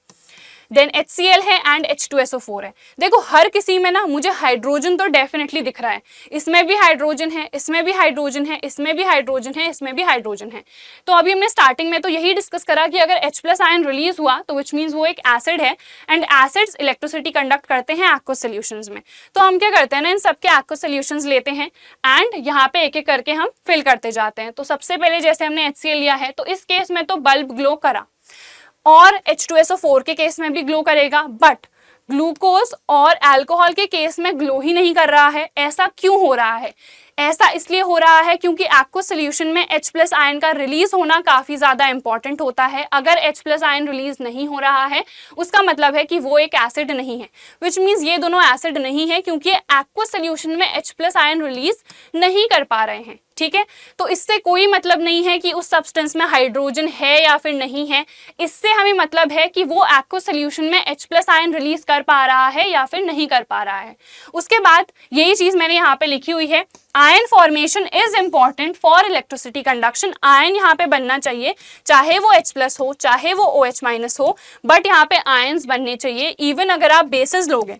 देन HCl है एंड H2SO4 है। देखो हर किसी में ना मुझे हाइड्रोजन तो डेफिनेटली दिख रहा है, इसमें भी हाइड्रोजन है, इसमें भी हाइड्रोजन है, इसमें भी हाइड्रोजन है, इसमें भी हाइड्रोजन है। तो अभी हमने स्टार्टिंग में तो यही डिस्कस करा कि अगर H+ आयन रिलीज हुआ तो विच मीन्स वो एक एसिड है, एंड एसिड्स इलेक्ट्रिसिटी कंडक्ट करते हैं एक्वस सॉल्यूशंस में। तो हम क्या करते हैं ना, इन सबके एक्वस सॉल्यूशंस लेते हैं एंड यहाँ पे एक एक करके हम फिल करते जाते हैं। तो सबसे पहले जैसे हमने HCl लिया है, तो इस केस में तो बल्ब ग्लो करा, और H2SO4 के केस में भी ग्लो करेगा, बट ग्लूकोज और अल्कोहल के केस में ग्लो ही नहीं कर रहा है। ऐसा क्यों हो रहा है? ऐसा इसलिए हो रहा है क्योंकि एक्वस सॉल्यूशन में H+ आयन का रिलीज होना काफी ज्यादा इंपॉर्टेंट होता है। अगर H+ आयन रिलीज नहीं हो रहा है उसका मतलब है कि वो एक एसिड नहीं है, विच मीन्स ये दोनों एसिड नहीं है, क्योंकि एक्वस सॉल्यूशन में H+ आयन रिलीज नहीं कर पा रहे हैं। ठीक है, तो इससे कोई मतलब नहीं है कि उस सब्सटेंस में हाइड्रोजन है या फिर नहीं है, इससे हमें मतलब है कि वो एक्वस सॉल्यूशन में H+ आयन रिलीज कर पा रहा है या फिर नहीं कर पा रहा है। उसके बाद यही चीज मैंने यहाँ पे लिखी हुई है, ion formation is important for electricity conduction. Ion यहाँ पे बनना चाहिए, चाहे वो H+ हो चाहे वो OH- हो, बट यहाँ पे आयन्स बनने चाहिए। इवन अगर आप बेसिस लोगे,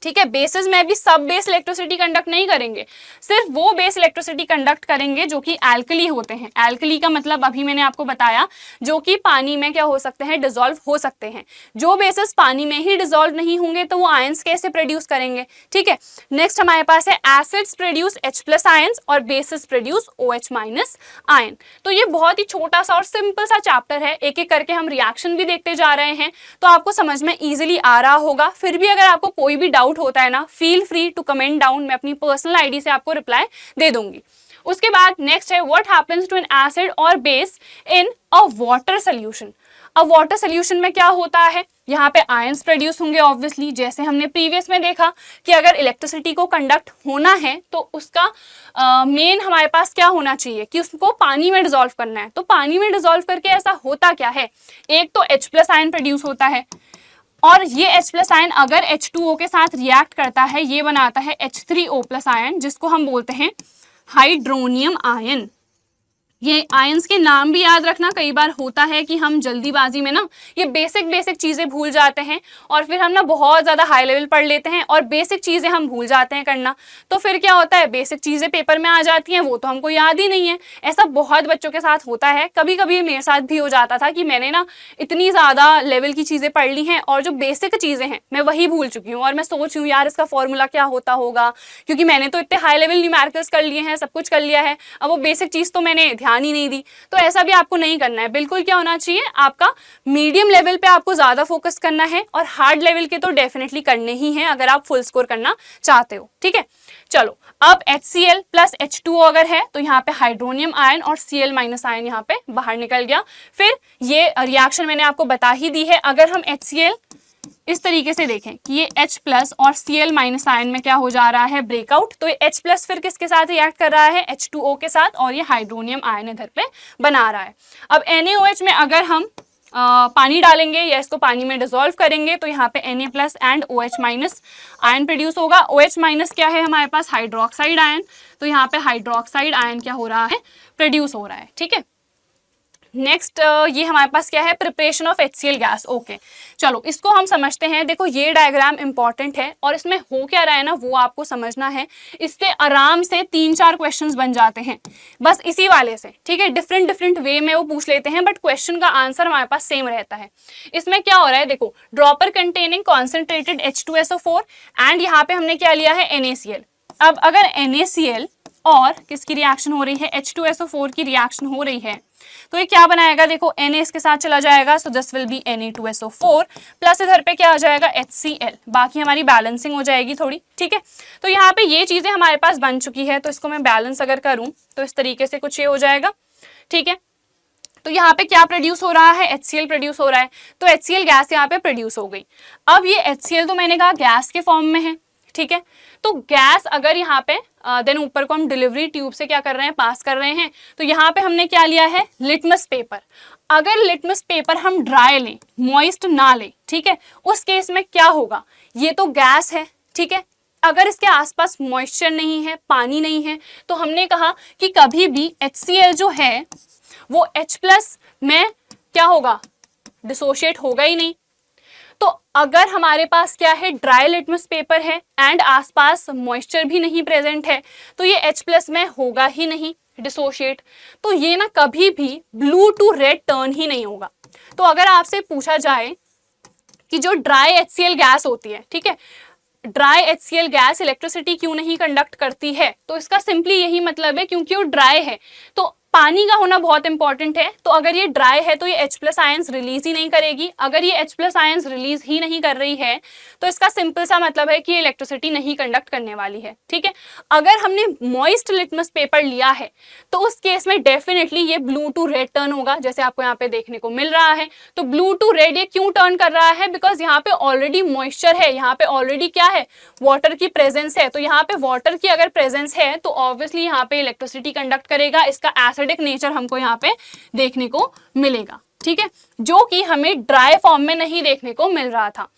ठीक है, बेसिस में भी सब बेस इलेक्ट्रिसिटी कंडक्ट नहीं करेंगे, सिर्फ वो बेस इलेक्ट्रिसिटी कंडक्ट करेंगे जो कि एल्कली होते हैं। एल्कली का मतलब अभी मैंने आपको बताया, जो कि पानी में क्या हो सकते हैं, डिसॉल्व हो सकते हैं। जो बेसिस पानी में ही डिसॉल्व नहीं होंगे तो वो आयंस कैसे प्रोड्यूस करेंगे? ठीक है, नेक्स्ट हमारे पास है एसिड्स प्रोड्यूस H+ आयंस और बेसिस प्रोड्यूस OH- आयन। तो ये बहुत ही छोटा सा और सिंपल सा चैप्टर है, एक एक करके हम रिएक्शन भी देखते जा रहे हैं, तो आपको समझ में इजीली आ रहा होगा। फिर भी अगर आपको कोई भी डाउट होता है ना, feel free to comment down, मैं अपनी पर्सनल आईडी से आपको रिप्लाई दे दूंगी। उसके बाद नेक्स्ट है what happens to an acid और base in a water solution. अब वाटर सॉल्यूशन में क्या होता है, यहाँ पे आयंस प्रोड्यूस होंगे ऑब्वियसली, जैसे हमने प्रीवियस में देखा कि अगर इलेक्ट्रिसिटी को कंडक्ट होना है तो उसका मेन हमारे पास क्या होना चाहिए कि उसको पानी में डिसॉल्व करना है। तो पानी में डिसॉल्व करके ऐसा होता क्या है, एक तो H+ आयन प्रोड्यूस होता है, और ये H+ आयन अगर H2O के साथ रिएक्ट करता है ये बनाता है H3O+ आयन, जिसको हम बोलते हैं हाइड्रोनियम आयन। ये आयंस के नाम भी याद रखना, कई बार होता है कि हम जल्दीबाजी में ना ये बेसिक चीजें भूल जाते हैं और फिर हम ना बहुत ज्यादा हाई लेवल पढ़ लेते हैं और बेसिक चीजें हम भूल जाते हैं करना, तो फिर क्या होता है, बेसिक चीजें पेपर में आ जाती हैं, वो तो हमको याद ही नहीं है। ऐसा बहुत बच्चों के साथ होता है, कभी कभी मेरे साथ भी हो जाता था कि मैंने ना इतनी ज्यादा लेवल की चीजें पढ़ ली हैं और जो बेसिक चीजें हैं मैं वही भूल चुकी हूँ, और मैं सोच रही हूँ यार इसका फॉर्मूला क्या होता होगा, क्योंकि मैंने तो इतने हाई लेवल न्यूमेरिकल्स कर लिए हैं, सब कुछ कर लिया है, अब वो बेसिक चीज तो मैंने ध्यान ही नहीं दी। तो ऐसा भी आपको नहीं करना है, बिल्कुल क्या होना चाहिए, आपका मीडियम लेवल पे आपको ज्यादा फोकस करना है, और हार्ड लेवल के तो डेफिनेटली करने ही हैं अगर आप फुल स्कोर करना चाहते हो। ठीक है, चलो अब HCl प्लस H2O अगर है तो यहाँ पे हाइड्रोनियम आयन और Cl- आयन यहाँ पे बाहर निकल गया। फिर ये रिएक्शन मैंने आपको बता ही दी है। अगर हम HCl इस तरीके से देखें कि ये H+ और Cl- आयन में क्या हो जा रहा है, ब्रेकआउट, तो ये H+ फिर किसके साथ रिएक्ट कर रहा है, H2O के साथ, और ये हाइड्रोनियम आयन इधर पे बना रहा है। अब NaOH में अगर हम पानी डालेंगे या इसको पानी में डिसॉल्व करेंगे तो यहाँ पे Na+ and OH- ion produce होगा। OH- क्या है हमारे पास, हाइड्रोक्साइड आयन, तो यहाँ पे हाइड्रोक्साइड आयन क्या हो रहा है, प्रोड्यूस हो रहा है। ठीक है, नेक्स्ट ये हमारे पास क्या है, preparation of HCl gas. Okay, चलो इसको हम समझते हैं। देखो ये डायग्राम इंपॉर्टेंट है और इसमें हो क्या रहा है ना वो आपको समझना है, इससे आराम से 3-4 क्वेश्चंस बन जाते हैं बस इसी वाले से। ठीक है, डिफरेंट वे में वो पूछ लेते हैं बट क्वेश्चन का आंसर हमारे पास सेम रहता है। इसमें क्या हो रहा है, देखो dropper containing concentrated H2SO4 and यहाँ पे हमने क्या लिया है, NaCl। अब अगर NaCl और किसकी रिएक्शन हो रही है, H2SO4 की रिएक्शन हो रही है, तो ये क्या बनाएगा, देखो Na इसके साथ चला जाएगा, so this will be Na2SO4 plus इधर पे क्या आ जाएगा, HCl, बाकी हमारी बैलेंसिंग हो जाएगी थोड़ी। ठीक है, तो यहाँ पे ये चीजें हमारे पास बन चुकी है, तो इसको मैं बैलेंस अगर करूं तो इस तरीके से कुछ ये हो जाएगा। ठीक है, तो यहाँ पे क्या प्रोड्यूस हो रहा है, HCl प्रोड्यूस हो रहा है, तो HCl गैस यहाँ पे प्रोड्यूस हो गई। अब ये HCl तो मैंने कहा गैस के फॉर्म में है। ठीक है, तो गैस अगर यहाँ पे देन ऊपर को हम डिलीवरी ट्यूब से क्या कर रहे हैं, पास कर रहे हैं, तो यहाँ पे हमने क्या लिया है, लिटमस पेपर। अगर लिटमस पेपर हम ड्राई लें, मॉइस्ट ना लें, ठीक है, उस केस में क्या होगा, ये तो गैस है। ठीक है, अगर इसके आसपास मॉइस्चर नहीं है, पानी नहीं है, तो हमने कहा कि कभी भी HCl जो है वो H+ में क्या होगा, डिसोशिएट होगा ही नहीं। तो अगर हमारे पास क्या है, ड्राई लिटमस पेपर है एंड आसपास मॉइस्चर भी नहीं प्रेजेंट है, तो ये H+ में होगा ही नहीं डिसोशिएट। तो ये ना कभी भी ब्लू टू रेड टर्न ही नहीं होगा। तो अगर आपसे पूछा जाए कि जो ड्राई HCl गैस होती है, ठीक है, ड्राई HCl गैस इलेक्ट्रिसिटी क्यों नहीं कंडक्ट करती है, तो इसका सिंपली यही मतलब है क्योंकि वो ड्राई है। तो पानी का होना बहुत इंपॉर्टेंट है। तो अगर ये ड्राई है तो ये H+ आयंस रिलीज ही नहीं करेगी। अगर ये H+ आयंस रिलीज ही नहीं कर रही है तो इसका सिंपल सा मतलब है कि ये इलेक्ट्रिसिटी नहीं कंडक्ट करने वाली है, ठीक है। अगर हमने मॉइस्ट लिटमस पेपर लिया है तो उस केस में डेफिनेटली ये ब्लू टू रेड टर्न होगा, जैसे आपको यहाँ पे देखने को मिल रहा है। तो ब्लू टू रेड ये क्यों टर्न कर रहा है, बिकॉज यहाँ पे ऑलरेडी मॉइस्चर है, यहाँ पे ऑलरेडी क्या है, वाटर की प्रेजेंस है। तो यहाँ पे वाटर की अगर प्रेजेंस है तो ऑब्वियसली यहाँ पे इलेक्ट्रिसिटी कंडक्ट करेगा। इसका एसिडिक नेचर हमको यहाँ पे देखने को मिलेगा, ठीक है, जो कि हमें ड्राई फॉर्म में नहीं देखने को मिल रहा था।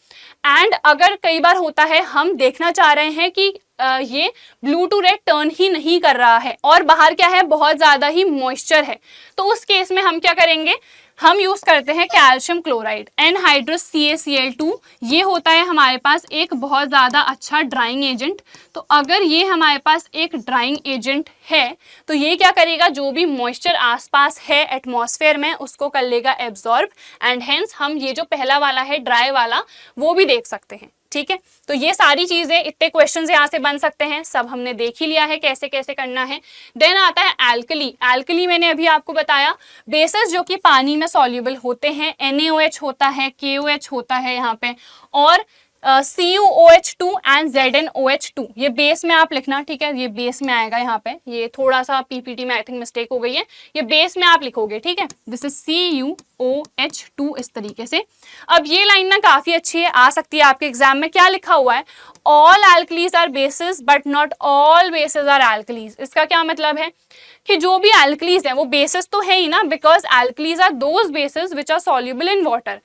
एंड अगर कई बार होता है हम देखना चाह रहे हैं कि ये ब्लू टू रेड टर्न ही नहीं कर रहा है और बाहर क्या है, बहुत ज्यादा ही मॉइस्चर है, तो उस केस में हम क्या करेंगे, हम यूज करते हैं कैल्शियम क्लोराइड एनहाइड्रस CaCl2। ये होता है हमारे पास एक बहुत ज़्यादा अच्छा ड्राइंग एजेंट। तो अगर ये हमारे पास एक ड्राइंग एजेंट है तो ये क्या करेगा, जो भी मॉइस्चर आसपास है एटमॉस्फेयर में उसको कर लेगा एब्जॉर्ब, एंड हेंस हम ये जो पहला वाला है ड्राई वाला वो भी देख सकते हैं, ठीक है। तो ये सारी चीजें, इतने क्वेश्चंस यहाँ से बन सकते हैं, सब हमने देख ही लिया है कैसे कैसे करना है। देन आता है एल्कली। एल्कली मैंने अभी आपको बताया, बेसेस जो कि पानी में सॉल्युबल होते हैं, NaOH होता है, KOH होता है यहाँ पे, और CuOH2 एंड ZnOH2 ये बेस में आप लिखना, ठीक है, ये बेस में आएगा यहाँ पे। ये थोड़ा सा PPT में आई थिंक मिस्टेक हो गई है, ये बेस में आप लिखोगे, ठीक है, दिस इज CuOH2 इस तरीके से। अब ये लाइन ना काफी अच्छी है, आ सकती है आपके एग्जाम में। क्या लिखा हुआ है, all alkalis are bases but not all bases are alkalis. इसका क्या मतलब है कि जो भी एल्कलीज हैं वो बेसिस तो है ही ना, because alkalis are those bases which are soluble in water,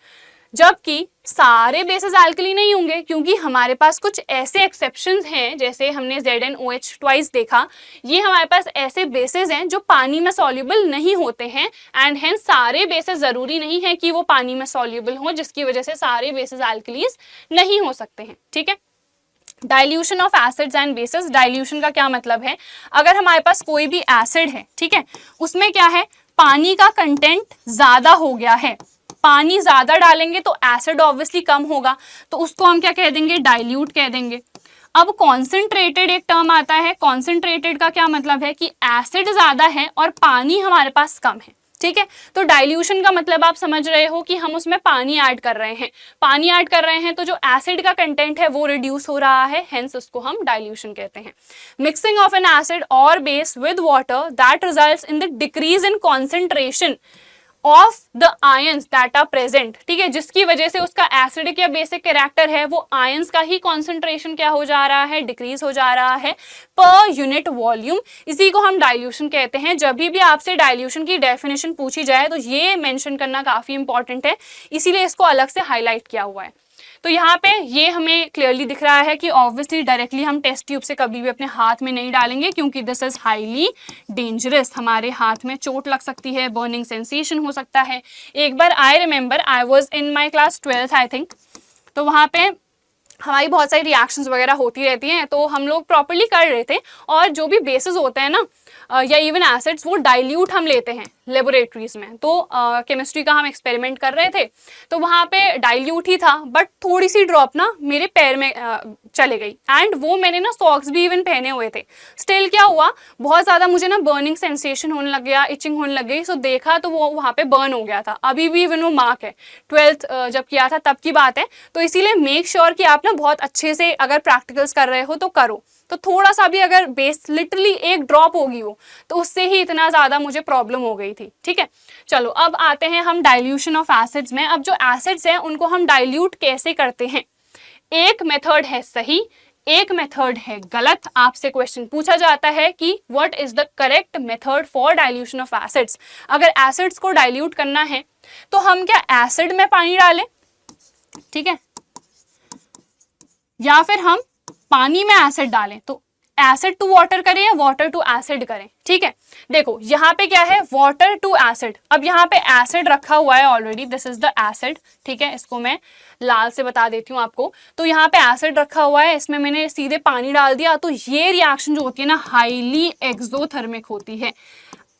जबकि सारे बेसिस एल्कली नहीं होंगे, क्योंकि हमारे पास कुछ ऐसे एक्सेप्शंस हैं, जैसे हमने ZnOH ट्वाइस देखा, ये हमारे पास ऐसे बेसिस हैं जो पानी में सॉल्युबल नहीं होते हैं, एंड हेंस सारे बेसिस जरूरी नहीं है कि वो पानी में सॉल्युबल हो, जिसकी वजह से सारे बेसिस एल्कलीज नहीं हो सकते हैं, ठीक है। Dilution of acids and basis. Dilution का क्या मतलब है, अगर हमारे पास कोई भी एसिड है, ठीक है, उसमें क्या है, पानी का कंटेंट ज्यादा हो गया है, पानी ज्यादा डालेंगे तो एसिड ऑब्वियसली कम होगा, तो उसको हम क्या कह देंगे, डाइल्यूट कह देंगे। अब कॉन्सेंट्रेटेड एक टर्म आता है, कॉन्सेंट्रेटेड का क्या मतलब है कि एसिड ज्यादा है और पानी हमारे पास कम है, ठीक है। तो डाइल्यूशन का मतलब आप समझ रहे हो कि हम उसमें पानी ऐड कर रहे हैं, पानी ऐड कर रहे हैं तो जो एसिड का कंटेंट है वो रिड्यूस हो रहा है, हेंस उसको हम डाइल्यूशन कहते हैं। मिक्सिंग ऑफ एन एसिड और base with water that results in the decrease in concentration of the ions that are present, ठीक है, जिसकी वजह से उसका एसिडिक या बेसिक कैरेक्टर है वो आयंस का ही कॉन्सेंट्रेशन क्या हो जा रहा है, डिक्रीज हो जा रहा है पर यूनिट वॉल्यूम। इसी को हम डाइल्यूशन कहते हैं। जब भी आपसे डाइल्यूशन की डेफिनेशन पूछी जाए तो ये मेंशन करना काफी इंपॉर्टेंट है, इसीलिए इसको अलग से हाईलाइट किया हुआ है। तो यहाँ पे ये हमें क्लियरली दिख रहा है कि ऑब्वियसली डायरेक्टली हम टेस्ट ट्यूब से कभी भी अपने हाथ में नहीं डालेंगे, क्योंकि दिस इज हाईली डेंजरस, हमारे हाथ में चोट लग सकती है, बर्निंग सेंसेशन हो सकता है। एक बार I remember I was in my class 12th I think, तो वहाँ पे हमारी बहुत सारी रिएक्शंस वगैरह होती रहती हैं, तो हम लोग प्रॉपर्ली कर रहे थे, और जो भी बेसिस होते हैं ना या इवन एसिड्स वो डाइल्यूट हम लेते हैं लेबोरेटरीज में। तो केमिस्ट्री का हम एक्सपेरिमेंट कर रहे थे, तो वहाँ पे डाइल्यूट ही था, बट थोड़ी सी ड्रॉप ना मेरे पैर में चले गई, एंड वो मैंने ना सॉक्स भी इवन पहने हुए थे। स्टिल क्या हुआ, बहुत ज़्यादा मुझे ना बर्निंग सेंसेशन होने लग गया, इचिंग होने लग गई। सो देखा तो वो वहाँ पे बर्न हो गया था, अभी भी इवन वो मार्क है, 12th जब किया था तब की बात है। तो इसीलिए मेक श्योर कि आप ना बहुत अच्छे से अगर प्रैक्टिकल्स कर रहे हो तो करो। तो थोड़ा सा भी अगर बेस लिटरली एक ड्रॉप होगी वो, तो उससे ही इतना ज्यादा मुझे प्रॉब्लम हो गई थी, ठीक है। चलो अब आते हैं हम डाइल्यूशन ऑफ एसिड्स में। अब जो एसिड्स हैं उनको हम डाइल्यूट कैसे करते हैं, एक मेथड है सही, एक मेथड है गलत। आपसे क्वेश्चन पूछा जाता है कि what is the correct method for dilution of acids. अगर एसिड्स को डाइल्यूट करना है तो हम क्या एसिड में पानी डालें, ठीक है, या फिर हम पानी में एसिड डालें तो एसिड टू वाटर करें या वाटर टू एसिड करें, ठीक है। देखो यहाँ पे क्या है, वाटर टू एसिड। अब यहाँ पे एसिड रखा हुआ है already, this is the acid, ठीक है। इसको मैं लाल से बता देती हूँ आपको। तो यहाँ पे एसिड रखा हुआ है, इसमें मैंने सीधे पानी डाल दिया, तो ये रिएक्शन जो होती है ना हाईली एक्सोथर्मिक होती है।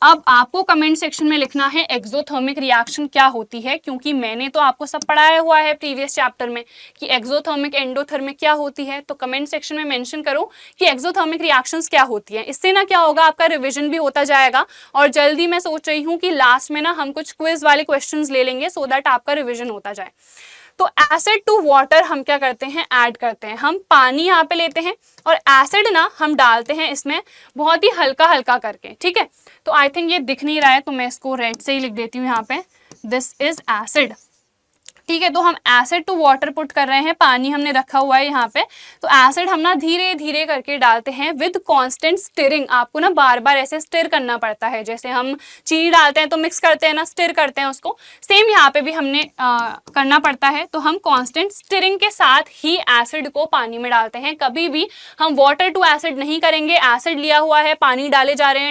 अब आपको कमेंट सेक्शन में लिखना है एक्सोथर्मिक रिएक्शन क्या होती है, क्योंकि मैंने तो आपको सब पढ़ाया हुआ है प्रीवियस चैप्टर में कि एक्सोथर्मिक एंडोथर्मिक क्या होती है। तो कमेंट सेक्शन में मेंशन करो कि एक्सोथर्मिक रिएक्शंस क्या होती है। इससे ना क्या होगा, आपका रिवीजन भी होता जाएगा। और जल्दी मैं सोच रही हूँ कि लास्ट में ना हम कुछ क्विज वाले क्वेश्चंस ले लेंगे सो दैट आपका रिवीजन होता जाए। तो एसिड टू वाटर हम क्या करते हैं, ऐड करते हैं। हम पानी यहाँ पे लेते हैं और एसिड ना हम डालते हैं इसमें बहुत ही हल्का हल्का करके, ठीक है। तो आई थिंक ये दिख नहीं रहा है, तो मैं इसको रेड से ही लिख देती हूँ यहाँ पे, दिस इज एसिड, ठीक है। तो हम एसिड टू वाटर पुट कर रहे हैं, पानी हमने रखा हुआ है यहाँ पे। तो एसिड हम ना धीरे धीरे करके डालते हैं विद कांस्टेंट स्टिरिंग। आपको ना बार बार ऐसे स्टिर करना पड़ता है, जैसे हम चीनी डालते हैं तो मिक्स करते हैं ना, स्टिर करते हैं उसको, सेम यहाँ पे भी हमने करना पड़ता है। तो हम कांस्टेंट स्टिरिंग के साथ ही एसिड को पानी में डालते हैं। कभी भी हम वाटर टू एसिड नहीं करेंगे। एसिड लिया हुआ है, पानी डाले जा रहे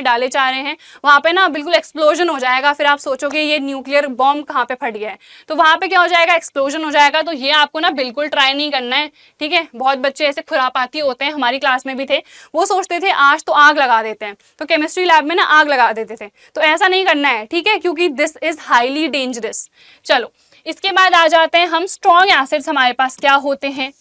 हैं, वहाँ पे ना बिल्कुल एक्सप्लोजन हो जाएगा। फिर आप सोचोगे ये न्यूक्लियर बॉम्ब कहाँ पे फट गया है, तो वहाँ पे क्या हो जाएगा, एक्सप्लोजन हो जाएगा। तो ये आपको ना बिल्कुल ट्राई नहीं करना है, ठीक है। बहुत बच्चे ऐसे खुरापाती होते हैं, हमारी क्लास में भी थे, वो सोचते थे आज तो आग लगा देते हैं, तो केमिस्ट्री लैब में ना आग लगा देते थे। तो ऐसा नहीं करना है, ठीक है, क्योंकि दिस इज हाईली डेंजरस। चलो इसके बाद आ जाते हैं हम स्ट्रॉन्ग एसिड्स हमारे पास क्या होते हैं,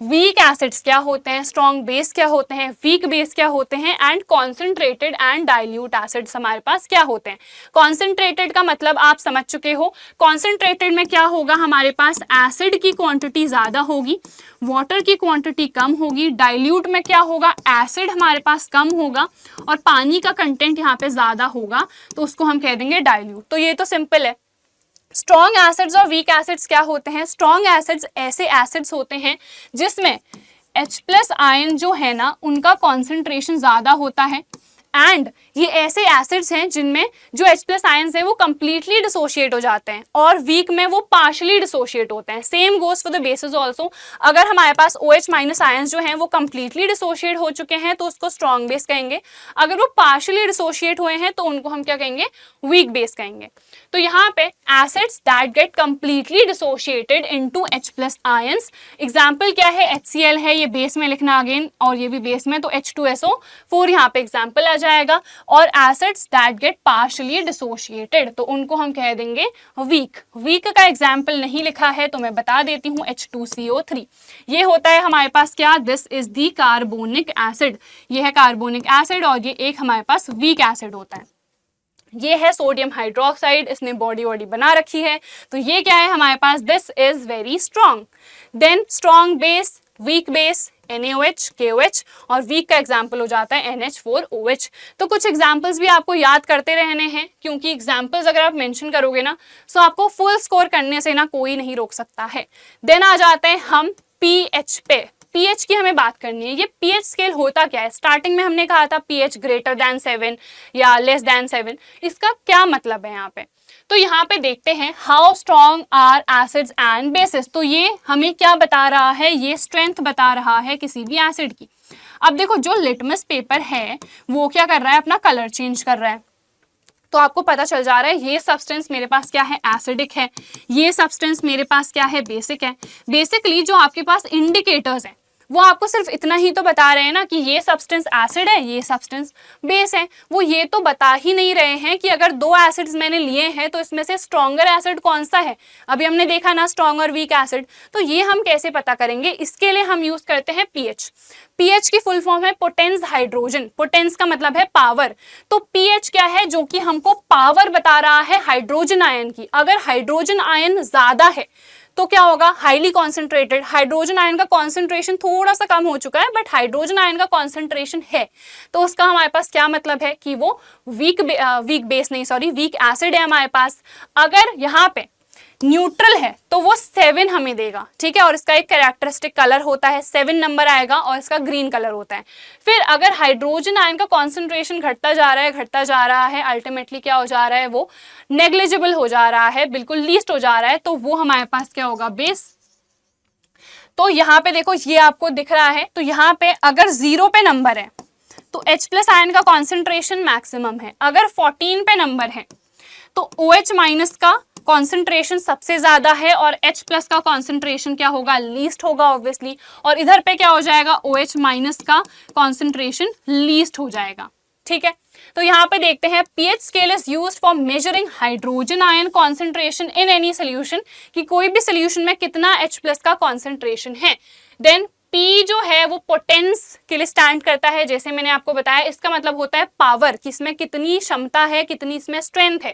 वीक एसिड्स क्या होते हैं, स्ट्रॉन्ग बेस क्या होते हैं, वीक बेस क्या होते हैं, and concentrated and dilute acids हमारे पास क्या होते हैं। कॉन्सेंट्रेटेड का मतलब आप समझ चुके हो। कॉन्सेंट्रेटेड में क्या होगा, हमारे पास एसिड की क्वांटिटी ज्यादा होगी, वाटर की क्वांटिटी कम होगी। डाइल्यूट में क्या होगा, एसिड हमारे पास कम होगा और पानी का कंटेंट यहाँ पे ज्यादा होगा, तो उसको हम कह देंगे डाइल्यूट। तो ये तो सिंपल है। स्ट्रॉन्ग एसिड्स और वीक एसिड्स क्या होते हैं, स्ट्रॉन्ग एसिड्स ऐसे एसिड्स होते हैं जिसमें H+ आयन जो है ना उनका कॉन्सेंट्रेशन ज्यादा होता है, एंड ये ऐसे एसिड्स हैं जिनमें जो H+ आयन्स हैं वो कंप्लीटली डिसोशिएट हो जाते हैं, और वीक में वो पार्शियली डिसोशिएट होते हैं। Same goes for the basis also. अगर हमारे पास OH- आयन्स जो हैं वो कंप्लीटली डिसोशिएट हो चुके हैं तो उसको स्ट्रॉन्ग बेस कहेंगे। अगर वो पार्शियली डिसोशिएट हुए हैं तो उनको हम क्या कहेंगे, वीक बेस कहेंगे। तो यहाँ पे acids that get completely dissociated into H+ ions, example क्या है, HCl है, ये बेस में लिखना अगेन, और ये भी बेस में, तो H2SO4 यहाँ पे एग्जाम्पल आ जाएगा। और acids that get partially dissociated, तो उनको हम कह देंगे वीक। वीक का एग्जाम्पल नहीं लिखा है तो मैं बता देती हूँ, H2CO3 ये होता है हमारे पास क्या, this is the carbonic acid. ये है कार्बोनिक एसिड और ये एक हमारे पास वीक एसिड होता है। ये है सोडियम हाइड्रोक्साइड, इसने बॉडी बना रखी है। तो ये क्या है हमारे पास, this is very strong. Then strong base, weak base, NaOH, KOH, और वीक का एग्जाम्पल हो जाता है NH4OH। तो कुछ एग्जाम्पल्स भी आपको याद करते रहने हैं, क्योंकि एग्जाम्पल्स अगर आप मेंशन करोगे ना तो आपको फुल स्कोर करने से ना कोई नहीं रोक सकता है। देन आ जाते हैं हम pH पे। pH की हमें बात करनी है। ये pH स्केल होता क्या है, स्टार्टिंग में हमने कहा था pH ग्रेटर दैन 7 या लेस दैन 7, इसका क्या मतलब है यहाँ पे। तो यहाँ पे देखते हैं how strong are acids and bases. तो ये हमें क्या बता रहा है, ये स्ट्रेंथ बता रहा है किसी भी एसिड की। अब देखो जो लिटमस पेपर है वो क्या कर रहा है, अपना कलर चेंज कर रहा है। तो आपको पता चल जा रहा है ये सब्सटेंस मेरे पास क्या है, एसिडिक है, ये सब्सटेंस मेरे पास क्या है, बेसिक है। बेसिकली जो आपके पास इंडिकेटर्स हैं वो आपको सिर्फ इतना ही तो बता रहे हैं ना कि ये सब्सटेंस एसिड है, ये सब्सटेंस बेस है। वो ये तो बता ही नहीं रहे हैं कि अगर दो एसिड्स मैंने लिए हैं तो इसमें से स्ट्रॉन्गर एसिड कौन सा है। अभी हमने देखा ना स्ट्रॉन्ग और वीक एसिड, तो ये हम कैसे पता करेंगे, इसके लिए हम यूज करते हैं pH। pH की फुल फॉर्म है पोटेंस हाइड्रोजन। पोटेंस का मतलब है पावर। तो pH क्या है, जो कि हमको पावर बता रहा है हाइड्रोजन आयन की। अगर हाइड्रोजन आयन ज्यादा है तो क्या होगा, हाईली कॉन्सेंट्रेटेड। हाइड्रोजन आयन का कॉन्सेंट्रेशन थोड़ा सा कम हो चुका है, बट हाइड्रोजन आयन का कॉन्सेंट्रेशन है, तो उसका हमारे पास क्या मतलब है कि वो वीक एसिड है हमारे पास। अगर यहाँ पे न्यूट्रल है तो वो 7 हमें देगा, ठीक है, और इसका एक कैरेक्टरिस्टिक कलर होता है, 7 नंबर आएगा और इसका ग्रीन कलर होता है। फिर अगर हाइड्रोजन आयन का कॉन्सेंट्रेशन घटता जा रहा है, अल्टीमेटली क्या हो जा रहा है, वो नेग्लिजिबल हो जा रहा है, बिल्कुल लीस्ट हो जा रहा है, तो वो हमारे पास क्या होगा, बेस। तो यहाँ पे देखो ये आपको दिख रहा है, तो यहाँ पे अगर 0 पे नंबर है तो H प्लस आयन का कॉन्सेंट्रेशन मैक्सिमम है, अगर 14 पे नंबर है तो OH माइनस का कॉन्सेंट्रेशन सबसे ज्यादा है और H प्लस का कॉन्सेंट्रेशन क्या होगा, लीस्ट होगा ऑब्वियसली, और इधर पे क्या हो जाएगा, OH माइनस का कॉन्सेंट्रेशन लीस्ट हो जाएगा। ठीक है, तो यहाँ पे देखते हैं pH scale is used for measuring hydrogen ion concentration in any solution, कि कोई भी सोल्यूशन में कितना H प्लस का कॉन्सेंट्रेशन है। देन P जो है वो पोटेंस के लिए स्टैंड करता है, जैसे मैंने आपको बताया, इसका मतलब होता है पावर, कि इसमें कितनी क्षमता है, कितनी इसमें स्ट्रेंथ है।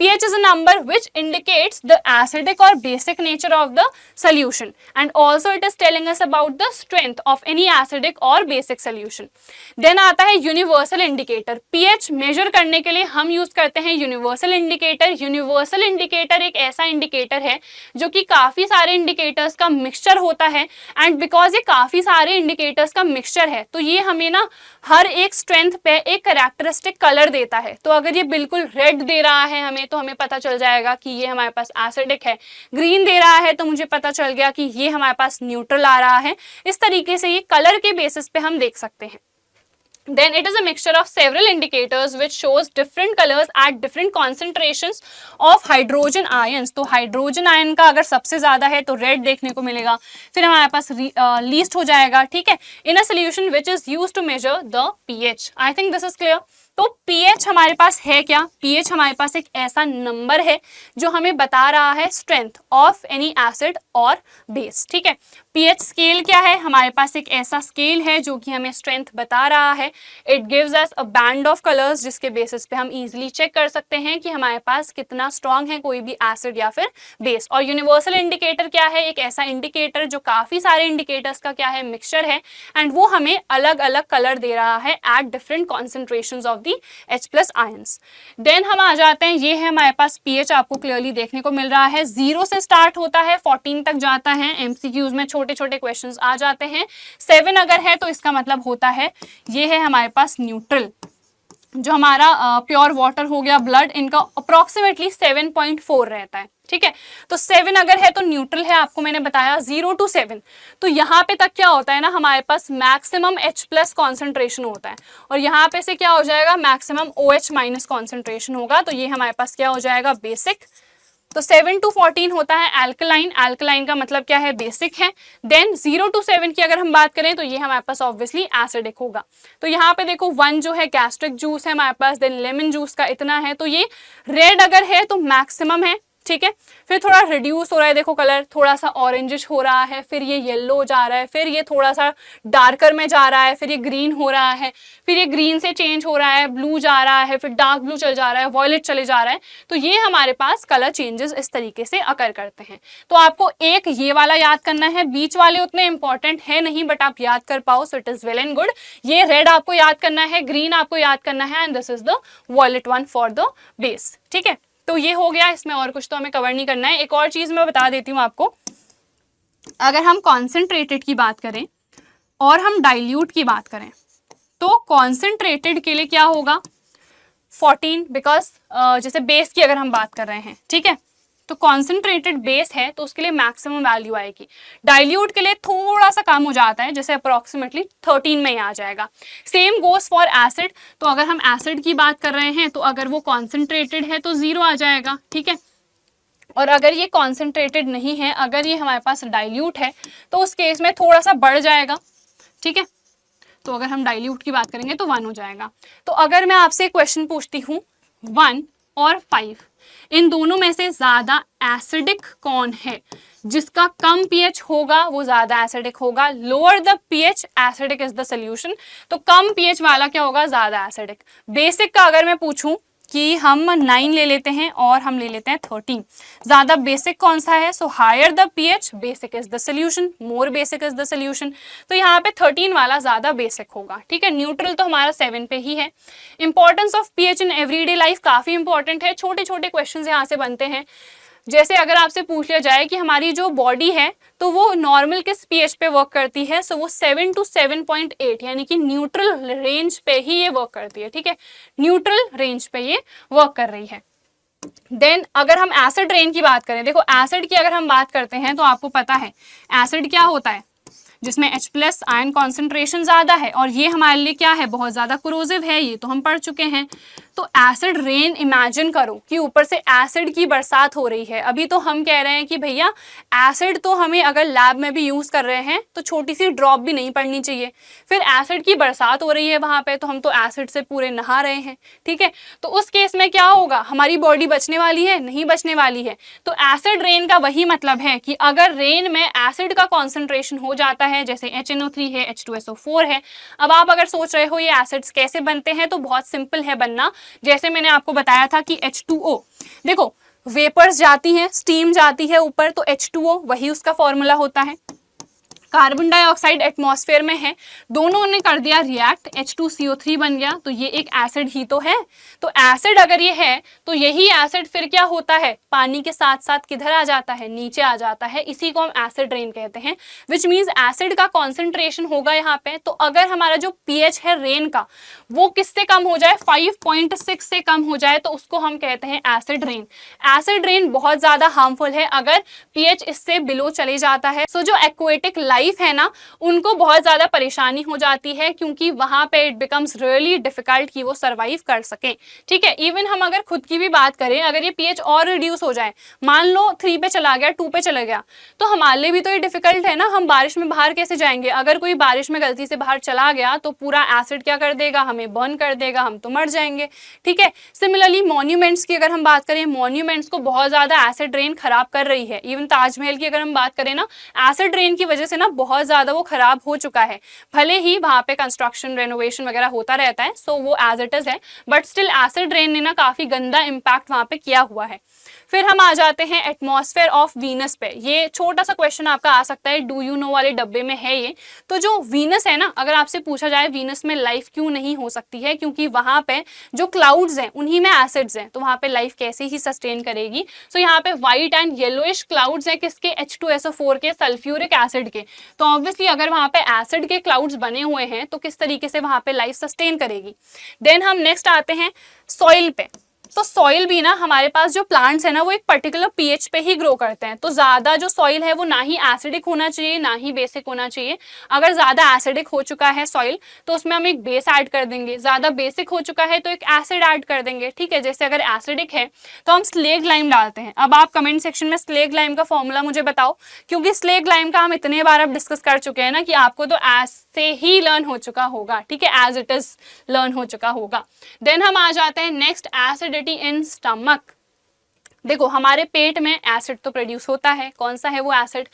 pH is a number which indicates the acidic और basic nature of the solution and also it is telling us about the strength of any acidic और बेसिक सोल्यूशन। देन आता है यूनिवर्सल इंडिकेटर। pH मेजर करने के लिए हम यूज करते हैं यूनिवर्सल इंडिकेटर। यूनिवर्सल इंडिकेटर एक ऐसा इंडिकेटर है जो कि काफी सारे इंडिकेटर्स का मिक्सचर होता है, एंड बिकॉज ये काफी सारे इंडिकेटर्स का मिक्सचर है तो ये हमें ना हर एक स्ट्रेंथ पे एक कैरेक्टरिस्टिक कलर देता है। तो अगर ये बिल्कुल रेड दे रहा है हमें, तो हमें पता चल जाएगा कि ये हमारे पास एसिडिक है। ग्रीन दे रहा है तो मुझे पता चल गया कि ये हमारे पास न्यूट्रल आ रहा है। इस तरीके से ये कलर के बेसिस पे हम देख सकते हैं। Then it is a mixture of several indicators which shows different colors at different concentrations of hydrogen ions। तो हाइड्रोजन आयन का अगर सबसे ज्यादा है तो रेड देखने को मिलेगा, फिर हमारे पास लीस्ट हो जाएगा। ठीक है, in a solution which is used to measure the pH। I think this is clear। तो pH हमारे पास है क्या, pH हमारे पास एक ऐसा नंबर है जो हमें बता रहा है स्ट्रेंथ ऑफ एनी एसिड और बेस। ठीक है, pH स्केल क्या है, हमारे पास एक ऐसा स्केल है जो कि हमें स्ट्रेंथ बता रहा है। It gives us a band of colours जिसके बेसिस पे हम इजीली चेक कर सकते हैं कि हमारे पास कितना स्ट्रॉन्ग है कोई भी एसिड या फिर बेस। और यूनिवर्सल इंडिकेटर क्या है, एक ऐसा इंडिकेटर जो काफी सारे इंडिकेटर्स का क्या है, मिक्सचर है, एंड वो हमें अलग अलग कलर दे रहा है at different concentrations of H plus ions. Then हम आ जाते हैं, ये है हमारे पास pH, आपको क्लियरली देखने को मिल रहा है 0 से स्टार्ट होता है 14 तक जाता है। MCQs में छोटे छोटे क्वेश्चंस आ जाते हैं। 7 अगर है तो इसका मतलब होता है ये है हमारे पास न्यूट्रल। जो हमारा प्योर वाटर हो गया, ब्लड, इनका अप्रोक्सीमेटली 7.4 रहता है। ठीक है, तो 7 अगर है तो न्यूट्रल है, आपको मैंने बताया 0 to 7। तो यहाँ पे तक क्या होता है ना, हमारे पास मैक्सिमम H प्लस कॉन्सेंट्रेशन होता है, और यहाँ पे से क्या हो जाएगा, मैक्सिमम OH माइनस कॉन्सेंट्रेशन होगा। तो ये हमारे पास क्या हो जाएगा, बेसिक। तो 7 to 14 होता है एल्कलाइन। एल्कलाइन का मतलब क्या है, बेसिक है। देन 0 to 7 की अगर हम बात करें तो ये हमारे पास ऑब्वियसली एसिडिक होगा। तो यहाँ पे देखो 1 जो है गैस्ट्रिक जूस है हमारे पास, देन लेमन जूस का इतना है। तो ये रेड अगर है तो मैक्सिमम है। ठीक है, फिर थोड़ा रिड्यूस हो रहा है, देखो कलर थोड़ा सा ऑरेंजिश हो रहा है, फिर ये येलो जा रहा है, फिर ये थोड़ा सा डार्कर में जा रहा है, फिर ये ग्रीन हो रहा है, फिर ये ग्रीन से चेंज हो रहा है, ब्लू जा रहा है, फिर डार्क ब्लू चल जा रहा है, वॉयलेट चले जा रहा है। तो ये हमारे पास कलर चेंजेस इस तरीके से अकर करते हैं। तो आपको एक ये वाला याद करना है, बीच वाले उतने इंपॉर्टेंट है नहीं, बट आप याद कर पाओ so it is well and good. ये रेड आपको याद करना है, ग्रीन आपको याद करना है, and this is the violet one for the base. ठीक है, तो ये हो गया, इसमें और कुछ तो हमें कवर नहीं करना है। एक और चीज मैं बता देती हूँ आपको, अगर हम कॉन्सेंट्रेटेड की बात करें और हम डाइल्यूट की बात करें तो कॉन्सेंट्रेटेड के लिए क्या होगा 14, बिकॉज जैसे बेस की अगर हम बात कर रहे हैं, ठीक है, तो कॉन्सेंट्रेटेड बेस है तो उसके लिए मैक्सिमम वैल्यू आएगी। डाइल्यूट के लिए थोड़ा सा कम हो जाता है, जैसे अप्रोक्सीमेटली 13 में ही आ जाएगा। Same goes for acid. तो अगर हम एसिड की बात कर रहे हैं तो अगर वो कॉन्सेंट्रेटेड है तो 0 आ जाएगा। ठीक है, और अगर ये कॉन्सेंट्रेटेड नहीं है, अगर ये हमारे पास डाइल्यूट है तो उस केस में थोड़ा सा बढ़ जाएगा। ठीक है, तो अगर हम डाइल्यूट की बात करेंगे तो 1 हो जाएगा। तो अगर मैं आपसे क्वेश्चन पूछती हूँ 1 और 5, इन दोनों में से ज्यादा एसिडिक कौन है, जिसका कम pH होगा वो ज्यादा एसिडिक होगा। Lower the pH acidic is the solution. तो कम pH वाला क्या होगा, ज्यादा एसिडिक। बेसिक का अगर मैं पूछूं कि हम 9 ले लेते हैं और हम ले लेते हैं 13, ज्यादा बेसिक कौन सा है, so higher the pH basic is the solution, more basic is the solution. तो यहाँ पे 13 वाला ज्यादा बेसिक होगा। ठीक है, न्यूट्रल तो हमारा 7 पे ही है। Importance of pH in everyday life काफी इंपॉर्टेंट है। छोटे छोटे क्वेश्चन यहाँ से बनते हैं, जैसे अगर आपसे पूछ लिया जाए कि हमारी जो बॉडी है तो वो नॉर्मल किस pH पे वर्क करती है, सो वो 7 to 7.8 यानी कि न्यूट्रल रेंज पे ही ये वर्क करती है। ठीक है, न्यूट्रल रेंज पे ये वर्क कर रही है। देन अगर हम एसिड रेन की बात करें, देखो एसिड की अगर हम बात करते हैं तो आपको पता है एसिड क्या होता है, जिसमें H प्लस आयन कॉन्सेंट्रेशन ज्यादा है और ये हमारे लिए क्या है, बहुत ज्यादा कोरोसिव है, ये तो हम पढ़ चुके हैं। तो एसिड रेन इमेजिन करो कि ऊपर से एसिड की बरसात हो रही है। अभी तो हम कह रहे हैं कि भैया एसिड तो हमें अगर लैब में भी यूज कर रहे हैं तो छोटी सी ड्रॉप भी नहीं पड़नी चाहिए, फिर एसिड की बरसात हो रही है वहां पे, तो हम तो एसिड से पूरे नहा रहे हैं, ठीक है। तो उस केस में क्या होगा, हमारी बॉडी बचने वाली है, नहीं बचने वाली है। तो एसिड रेन का वही मतलब है कि अगर रेन में एसिड का कॉन्सेंट्रेशन हो जाता है, जैसे HNO3 है, H2SO4 है। अब आप अगर सोच रहे हो ये एसिड्स कैसे बनते हैं, तो बहुत सिंपल है बनना। जैसे मैंने आपको बताया था कि H2O, देखो वेपर्स जाती हैं, स्टीम जाती है ऊपर, तो H2O वही उसका फॉर्मूला होता है। कार्बन डाइऑक्साइड एटमॉस्फेयर में है, दोनों ने कर दिया रिएक्ट, H2CO3 बन गया, तो ये एक एसिड ही तो है। तो एसिड अगर ये है तो यही एसिड फिर क्या होता है, पानी के साथ साथ किधर आ जाता है, नीचे आ जाता है। इसी को हम एसिड रेन कहते हैं, विच मीन्स एसिड का कॉन्सेंट्रेशन होगा यहाँ पे। तो अगर हमारा जो pH है रेन का वो किससे कम हो जाए, 5.6 से कम हो जाए, तो उसको हम कहते हैं एसिड रेन। एसिड रेन बहुत ज्यादा हार्मफुल है अगर pH इससे बिलो चले जाता है। सो जो एक्वेटिक लाइफ है ना, उनको बहुत ज्यादा परेशानी हो जाती है, क्योंकि वहां पे इट बिकम्स रियली डिफिकल्ट कि वो सरवाइव कर सके, ठीक है। इवन हम अगर खुद की भी बात करें, अगर ये pH और रिड्यूस हो जाए, मान लो 3 पे चला गया, 2 पे चला गया, तो हमारे लिए भी तो ये डिफिकल्ट है ना। हम बारिश में बाहर कैसे जाएंगे, अगर कोई बारिश में गलती से बाहर चला गया तो पूरा एसिड क्या कर देगा, हमें बर्न कर देगा, हम तो मर जाएंगे, ठीक है। सिमिलरली मॉन्यूमेंट्स की अगर हम बात करें, मॉन्यूमेंट्स को बहुत ज्यादा एसिड रेन खराब कर रही है। इवन ताजमहल की अगर हम बात करें ना, एसिड रेन की वजह से ना बहुत ज्यादा वो खराब हो चुका है। भले ही वहां पे कंस्ट्रक्शन रेनोवेशन वगैरह होता रहता है, सो वो एज इट इज है, बट स्टिल एसिड रेन ने ना काफी गंदा इम्पैक्ट वहां पे किया हुआ है। फिर हम आ जाते हैं एटमॉस्फेयर ऑफ वीनस पे। ये छोटा सा क्वेश्चन आपका आ सकता है, डू यू नो वाले डब्बे में है ये। तो जो वीनस है ना, अगर आपसे पूछा जाए वीनस में लाइफ क्यों नहीं हो सकती है, क्योंकि वहां पे जो क्लाउड्स हैं उन्हीं में एसिड्स हैं, तो वहां पे लाइफ कैसे ही सस्टेन करेगी। सो यहाँ पे व्हाइट एंड येलोइश क्लाउड्स हैं, किसके, H2SO4 के, सल्फ्यूरिक एसिड के। तो ऑब्वियसली अगर वहां पे एसिड के क्लाउड्स बने हुए हैं तो किस तरीके से वहां पे लाइफ सस्टेन करेगी। देन हम नेक्स्ट आते हैं सॉइल पे। तो सॉइल भी ना, हमारे पास जो प्लांट्स है ना वो एक पर्टिकुलर pH पे ही ग्रो करते हैं। तो ज्यादा जो सॉइल है वो ना ही एसिडिक होना चाहिए ना ही बेसिक होना चाहिए। अगर ज्यादा एसिडिक हो चुका है सॉइल तो उसमें हम एक बेस ऐड कर देंगे, ज्यादा बेसिक हो चुका है तो एक एसिड ऐड कर देंगे, ठीक है। जैसे अगर एसिडिक है तो हम स्लेग लाइम डालते हैं। अब आप कमेंट सेक्शन में स्लेग लाइम का फॉर्मूला मुझे बताओ, क्योंकि स्लेग लाइम का हम इतने बार अब डिस्कस कर चुके हैं ना कि आपको तो ऐसे ही लर्न हो चुका होगा, ठीक है, एज इट इज लर्न हो चुका होगा। देन हम आ जाते हैं नेक्स्ट, एसिडिटी इन स्टमक। देखो हमारे पेट में एसिड तो प्रोड्यूस होता है, कौन सा है वो acid,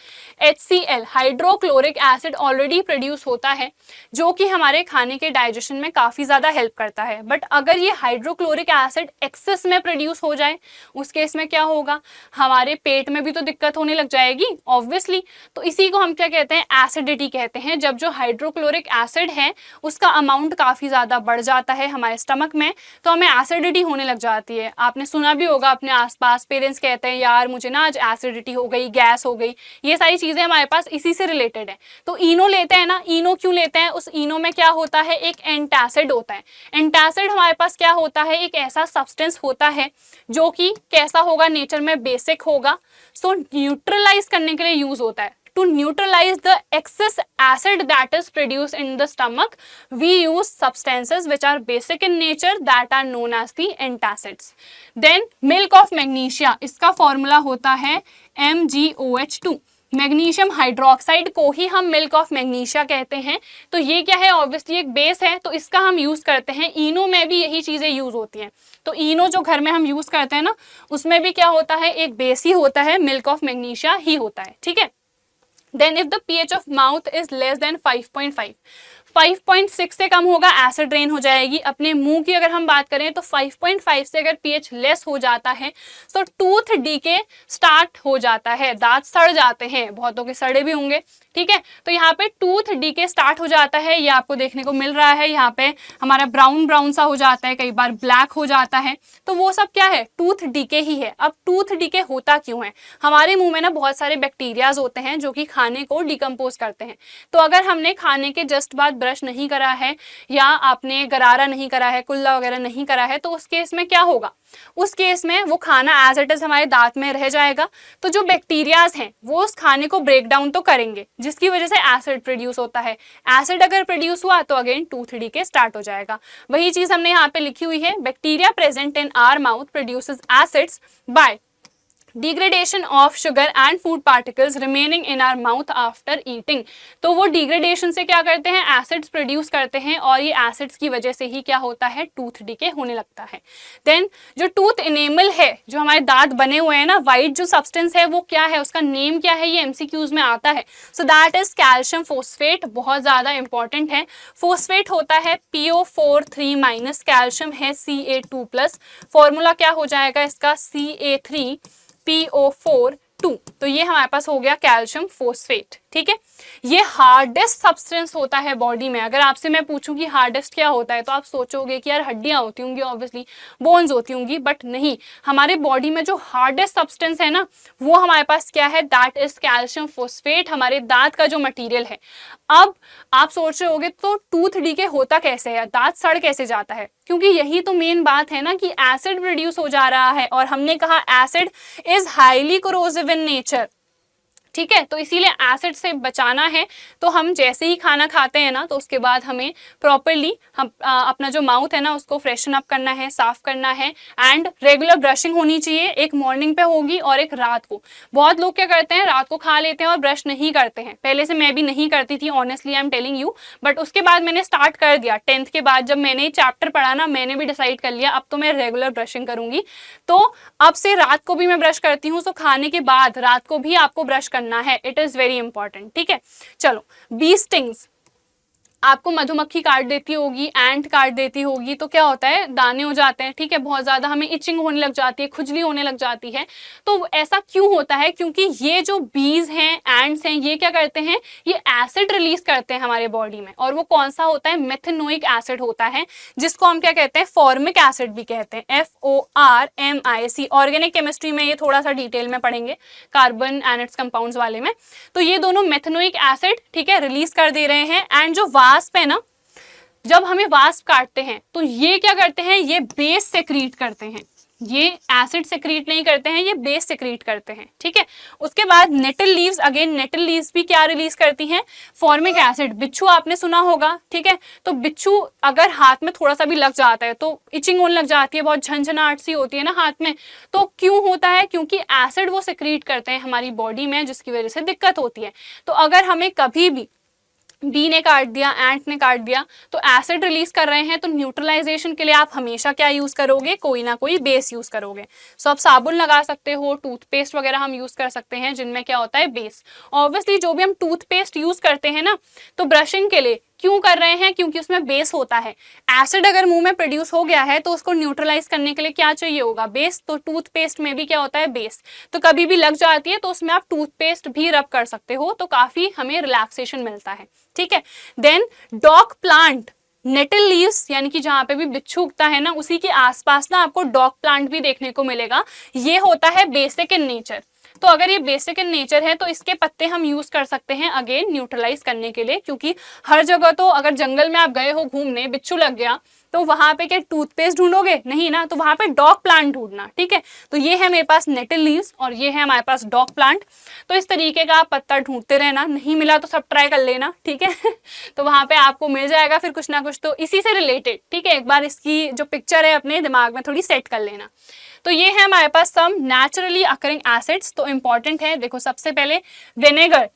HCl, hydrochloric acid already produce होता है, जो कि हमारे खाने के डाइजेशन में काफी ज्यादा हेल्प करता है। बट अगर ये हाइड्रोक्लोरिक एसिड एक्सेस में प्रोड्यूस हो जाए, उस केस में क्या होगा, हमारे पेट में भी तो दिक्कत होने लग जाएगी ऑब्वियसली। तो इसी को हम क्या कहते हैं, एसिडिटी कहते हैं। जब जो हाइड्रोक्लोरिक एसिड है उसका अमाउंट काफी ज्यादा बढ़ जाता है हमारे स्टमक में, तो हमें एसिडिटी होने लग जाती है। आपने सुना भी होगा अपने आसपास, पेरेंट्स कहते हैं यार मुझे ना आज एसिडिटी हो गई, गैस हो गई, ये सारी चीजें हमारे पास इसी से रिलेटेड है। तो इनो लेते हैं ना, इनो क्यों लेते हैं, उस इनो में क्या होता है, एक एंटासिड होता है। एंटासिड हमारे पास क्या होता है, एक ऐसा सब्सटेंस होता है जो कि कैसा होगा, नेचर में बेसिक होगा, सो न्यूट्रलाइज करने के लिए यूज होता है। To neutralize the excess acid that is produced in the stomach, we use substances which are basic in nature that are known as the antacids. Then milk of magnesia, इसका फॉर्मूला होता है MgOH2। मैग्नीशियम हाइड्रोक्साइड को ही हम मिल्क ऑफ मैग्नीशिया कहते हैं। तो ये क्या है, ऑब्वियसली एक बेस है, तो इसका हम यूज करते हैं। इनो में भी यही चीजें यूज होती हैं। तो इनो जो घर में हम यूज करते हैं ना, उसमें भी क्या होता है, एक बेस ही होता है, मिल्क ऑफ मैग्नीशिया ही होता है, ठीक है। Then if the pH of mouth is less than 5.5, 5.6 से कम होगा, एसिड रेन हो जाएगी। अपने मुंह की अगर हम बात करें तो 5.5 से अगर pH लेस हो जाता है तो टूथ डीके स्टार्ट हो जाता है, दांत सड़ जाते हैं, बहुतों के सड़े भी होंगे, ठीक है। तो यहाँ पे टूथ डीके स्टार्ट हो जाता है, ये आपको देखने को मिल रहा है। यहाँ पे हमारा ब्राउन ब्राउन सा हो जाता है, कई बार ब्लैक हो जाता है, तो वो सब क्या है, टूथ डीके ही है। अब टूथ डीके होता क्यों है, हमारे मुंह में ना बहुत सारे बैक्टीरियाज होते हैं जो कि खाने को डिकम्पोज करते हैं। तो अगर हमने खाने के जस्ट बाद ब्रश नहीं करा है या आपने गरारा नहीं करा है, कुल्ला वगैरह नहीं करा है, तो उस केस में क्या होगा, उस केस में वो खाना एज इट इज हमारे दांत में रह जाएगा, तो जो बैक्टीरियाज हैं वो उस खाने को ब्रेक डाउन तो करेंगे, जिसकी वजह से एसिड प्रोड्यूस होता है। एसिड अगर प्रोड्यूस हुआ तो अगेन टूथ डीके स्टार्ट हो जाएगा। वही चीज हमने यहाँ पे लिखी हुई है, bacteria present in our mouth produces acids by degradation of sugar and food particles remaining in our mouth after eating. तो वो डिग्रेडेशन से क्या करते हैं, एसिड्स प्रोड्यूस करते हैं, और ये एसिड्स की वजह से ही क्या होता है, टूथ डीके होने लगता है। देन जो टूथ इनेमल है, जो हमारे दांत बने हुए हैं ना, वाइट जो सब्सटेंस है वो क्या है, उसका नेम क्या है, ये एमसीक्यूज में आता है। सो दैट इज कैल्शियम फोस्फेट, बहुत ज्यादा इंपॉर्टेंट है। फोस्फेट होता है PO4 माइनस, कैल्शियम है Ca2+, फॉर्मूला क्या हो जाएगा इसका, Ca3PO4, तो ये हमारे पास हो गया कैल्शियम फोस्फेट। ठीक है, ये हार्डेस्ट सब्सटेंस होता है बॉडी में। अगर आपसे मैं पूछूं कि हार्डेस्ट क्या होता है तो आप सोचोगे कि यार हड्डियां होती होंगी, ऑब्वियसली बोन्स होती होंगी, बट नहीं, हमारे बॉडी में जो हार्डेस्ट सब्सटेंस है ना वो हमारे पास क्या है, दैट इज कैल्शियम फोस्फेट, हमारे दांत का जो मटेरियल है। अब आप सोच रहे होगे तो टूथ डीके होता कैसे है, दांत सड़ कैसे जाता है, क्योंकि यही तो मेन बात है ना कि एसिड प्रोड्यूस हो जा रहा है, और हमने कहा acid is highly corrosive in nature. ठीक है, तो इसीलिए एसिड से बचाना है, तो हम जैसे ही खाना खाते हैं ना तो उसके बाद हमें प्रॉपरली हम अपना जो माउथ है ना उसको फ्रेशन अप करना है, साफ करना है, एंड रेगुलर ब्रशिंग होनी चाहिए। एक मॉर्निंग पे होगी और एक रात को। बहुत लोग क्या करते हैं, रात को खा लेते हैं और ब्रश नहीं करते हैं। पहले से मैं भी नहीं करती थी, honestly I am telling you, but उसके बाद मैंने स्टार्ट कर दिया। 10th के बाद जब मैंने चैप्टर पढ़ा ना, मैंने भी डिसाइड कर लिया अब तो मैं रेगुलर ब्रशिंग करूंगी। तो अब से रात को भी मैं ब्रश करती हूँ, तो खाने के बाद रात को भी आपको ब्रश करना है, इट इज वेरी इंपॉर्टेंट। ठीक है, चलो, बी स्टिंग्स, आपको मधुमक्खी काट देती होगी, एंट काट देती होगी, तो क्या होता है, दाने हो जाते हैं। ठीक है, बहुत ज्यादा हमें इचिंग होने लग जाती है, खुजली होने लग जाती है। तो ऐसा क्यों होता है, क्योंकि ये जो बीज हैं, एंट्स हैं, ये क्या करते हैं, ये एसिड रिलीज करते हैं हमारे बॉडी में, और वो कौन सा होता है, मेथनोइक एसिड होता है, जिसको हम क्या कहते हैं, फॉर्मिक एसिड भी कहते हैं, FORMIC। ऑर्गेनिक केमिस्ट्री में ये थोड़ा सा डिटेल में पढ़ेंगे, कार्बन एंड इट्स कंपाउंड्स वाले में। तो ये दोनों मेथनोइक एसिड, ठीक है, रिलीज कर दे रहे हैं। एंड जो वास्प है ना, जब हमें वास्प काटते हैं तो ये क्या करते हैं, ये बेस सेक्रीट करते हैं, ये एसिड सेक्रीट नहीं करते हैं, ये बेस सेक्रीट करते हैं। ठीक है, उसके बाद nettle leaves, again nettle leaves भी क्या रिलीज करती हैं, फॉर्मिक एसिड। बिच्छू आपने सुना होगा, ठीक है, तो बिच्छू अगर हाथ में थोड़ा सा भी लग जाता है तो इचिंग होने लग जाती है, बहुत झंझनाहट सी होती है ना हाथ में। तो क्यों होता है, क्योंकि एसिड वो सेक्रीट करते हैं हमारी बॉडी में, जिसकी वजह से दिक्कत होती है। तो अगर हमें कभी भी बी ने काट दिया, एंट ने काट दिया, तो एसिड रिलीज कर रहे हैं, तो न्यूट्रलाइजेशन के लिए आप हमेशा क्या यूज करोगे, कोई ना कोई बेस यूज करोगे। सो आप साबुन लगा सकते हो, टूथपेस्ट वगैरह हम यूज कर सकते हैं जिनमें क्या होता है, बेस। ऑब्वियसली जो भी हम टूथपेस्ट यूज करते हैं ना, तो ब्रशिंग के लिए क्यों कर रहे हैं, क्योंकि उसमें बेस होता है। एसिड अगर मुंह में प्रोड्यूस हो गया है तो उसको न्यूट्रलाइज करने के लिए क्या चाहिए होगा, बेस। तो टूथपेस्ट में भी क्या होता है, बेस। तो कभी भी लग जाती है तो उसमें आप टूथपेस्ट भी रब कर सकते हो, तो काफी हमें रिलैक्सेशन मिलता है। ठीक है, then dock plant, nettle leaves, यानी कि जहां पे भी बिच्छू उगता है ना, उसी के आसपास ना आपको डॉग प्लांट भी देखने को मिलेगा। ये होता है बेसिक इन नेचर। तो अगर ये बेसिक इन नेचर है तो इसके पत्ते हम यूज कर सकते हैं अगेन न्यूट्रलाइज करने के लिए, क्योंकि हर जगह तो अगर जंगल में आप गए हो घूमने, बिच्छू लग गया, तो वहां पे क्या टूथपेस्ट ढूंढोगे, नहीं ना, तो वहां पे डॉग प्लांट ढूंढना। ठीक है, तो ये है मेरे पास नेटल लीव्स और ये है हमारे पास डॉग प्लांट। तो इस तरीके का आप पत्ता ढूंढते रहना, नहीं मिला तो सब ट्राई कर लेना। ठीक है तो वहां पे आपको मिल जाएगा फिर कुछ ना कुछ तो इसी से रिलेटेड। ठीक है, एक बार इसकी जो पिक्चर है अपने दिमाग में थोड़ी सेट कर लेना। तो ये है हमारे पास सम नेचुरली अकरिंग एसिड्स। तो इंपॉर्टेंट है, देखो सबसे पहले विनेगर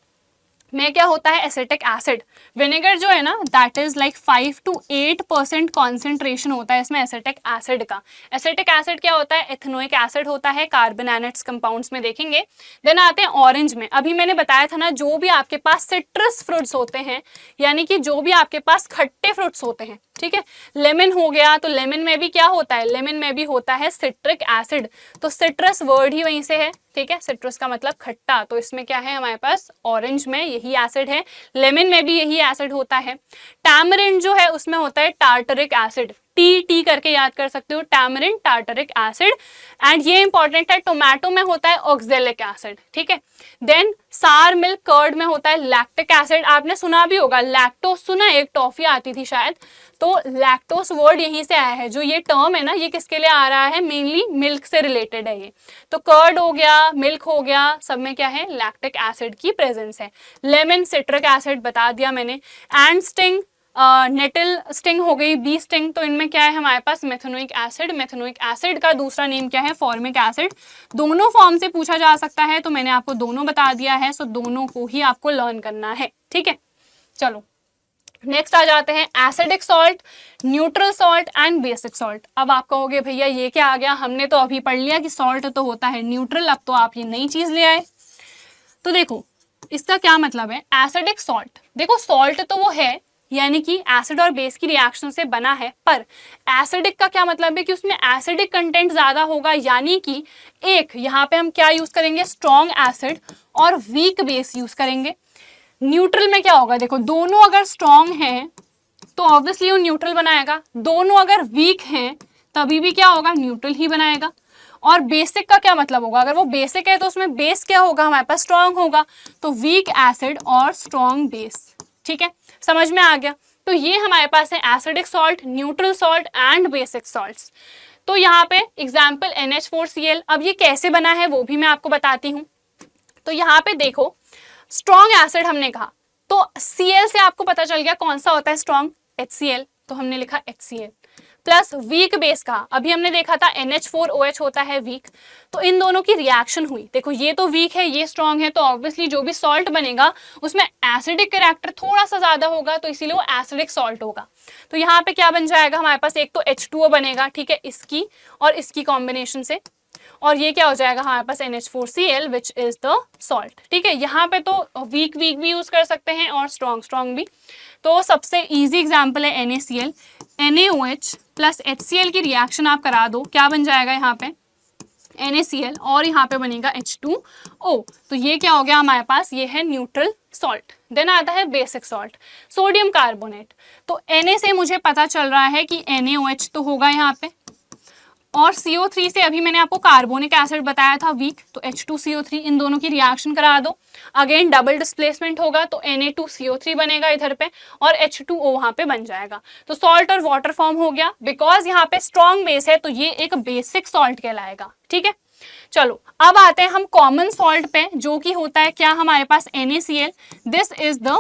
में क्या होता है, एसिटिक एसिड। विनेगर जो है ना, that is like 5 to 8% concentration होता है इसमें एसिटिक एसिड का। एसिटिक एसिड क्या होता है, एथनोइक एसिड होता है, कार्बन एंड इट्स कंपाउंड्स में देखेंगे। देन आते हैं ऑरेंज में। अभी मैंने बताया था ना, जो भी आपके पास सिट्रस फ्रूट्स होते हैं, यानी कि जो भी आपके पास खट्टे फ्रूट्स होते हैं, ठीक है, लेमन हो गया, तो लेमन में भी क्या होता है, लेमन में भी होता है सिट्रिक एसिड। तो सिट्रस वर्ड ही वहीं से है। ठीक है, सिट्रस का मतलब खट्टा, तो इसमें क्या है हमारे पास, ऑरेंज में यही एसिड है, लेमन में भी यही एसिड होता है। टैमरिंड जो है उसमें होता है टार्टरिक एसिड। टी करके याद कर सकते हो, टैमरिन टार्टरिक एसिड। एंड ये इंपॉर्टेंट है, टोमेटो में होता है ऑक्जेलिक एसिड, ठीक है। देन सार मिल्क कर्ड में होता है लैक्टिक एसिड। आपने सुना भी होगा, लैक्टोस सुना, एक टॉफी आती थी शायद, तो लैक्टोस वर्ड यहीं से आया है। जो ये टर्म है ना, ये किसके लिए आ रहा है, मेनली मिल्क से रिलेटेड है ये। तो कर्ड हो गया, मिल्क हो गया, सब में क्या है, लैक्टिक एसिड की प्रेजेंस है। लेमन सिट्रिक एसिड बता दिया मैंने। एंड स्टिंग, नेटिल स्टिंग हो गई, बी स्टिंग, तो इनमें क्या है हमारे पास मेथनोइक एसिड। मेथनोइक एसिड का दूसरा नेम क्या है, फॉर्मिक एसिड। दोनों फॉर्म से पूछा जा सकता है, तो मैंने आपको दोनों बता दिया है, सो दोनों को ही आपको लर्न करना है, ठीक है। चलो नेक्स्ट आ जाते हैं acidic salt, neutral salt and basic salt. अब आप कहोगे भैया ये क्या आ गया, हमने तो अभी पढ़ लिया कि सॉल्ट तो होता है न्यूट्रल, अब तो आप ये नई चीज ले आए। तो देखो इसका क्या मतलब है, एसिडिक सॉल्ट, देखो सॉल्ट तो वो है, यानी कि एसिड और बेस की रिएक्शन से बना है, पर एसिडिक का क्या मतलब है कि उसमें एसिडिक कंटेंट ज्यादा होगा, यानी कि एक यहाँ पे हम क्या यूज करेंगे, स्ट्रॉन्ग एसिड और वीक बेस यूज करेंगे। न्यूट्रल में क्या होगा, देखो दोनों अगर स्ट्रॉन्ग हैं तो ऑब्वियसली वो न्यूट्रल बनाएगा, दोनों अगर वीक हैं तभी भी क्या होगा, न्यूट्रल ही बनाएगा। और बेसिक का क्या मतलब होगा, अगर वो बेसिक है तो उसमें बेस क्या होगा हमारे पास, स्ट्रॉन्ग होगा, तो वीक एसिड और स्ट्रॉन्ग बेस, ठीक है, समझ में आ गया। तो ये हमारे पास है acidic salt, neutral salt and basic salts. तो यहाँ पे एग्जाम्पल NH4Cl, अब ये कैसे बना है वो भी मैं आपको बताती हूँ। तो यहाँ पे देखो स्ट्रॉन्ग एसिड हमने कहा, तो Cl से आपको पता चल गया कौन सा होता है स्ट्रॉन्ग, HCl, तो हमने लिखा HCl। प्लस वीक बेस का, अभी हमने देखा था NH4OH होता है वीक, तो इन दोनों की रिएक्शन हुई, देखो ये तो वीक है ये स्ट्रॉन्ग है, तो ऑब्वियसली जो भी सॉल्ट बनेगा उसमें एसिडिक कैरेक्टर थोड़ा सा ज्यादा होगा, तो इसीलिए वो एसिडिक सॉल्ट होगा। तो यहाँ पे क्या बन जाएगा हमारे पास, एक तो H2O बनेगा, ठीक है, इसकी और इसकी कॉम्बिनेशन से, और ये क्या हो जाएगा हमारे पास NH4Cl which is the salt, ठीक है। यहाँ पे तो वीक वीक भी यूज कर सकते हैं और स्ट्रॉन्ग स्ट्रॉन्ग भी। तो सबसे इजी एग्जांपल है NaCl, NaOH प्लस HCl की रिएक्शन आप करा दो, क्या बन जाएगा यहाँ पे NaCl और यहाँ पे बनेगा H2O, तो ये क्या हो गया हमारे पास, ये है न्यूट्रल सॉल्ट। देन आता है बेसिक सॉल्ट, सोडियम कार्बोनेट। तो Na से मुझे पता चल रहा है कि NaOH तो होगा यहाँ पे, और CO3 से अभी मैंने आपको कार्बोनिक एसिड बताया था वीक, तो H2CO3, इन दोनों की रिएक्शन करा दो, अगेन डबल डिस्प्लेसमेंट होगा, तो Na2CO3 बनेगा इधर पे और H2O वहां पे बन जाएगा। तो सॉल्ट और वाटर फॉर्म हो गया, बिकॉज यहाँ पे स्ट्रॉन्ग बेस है तो ये एक बेसिक सॉल्ट कहलाएगा, ठीक है। चलो अब आते हैं हम कॉमन सॉल्ट पे, जो कि होता है क्या हमारे पास NaCl, this is the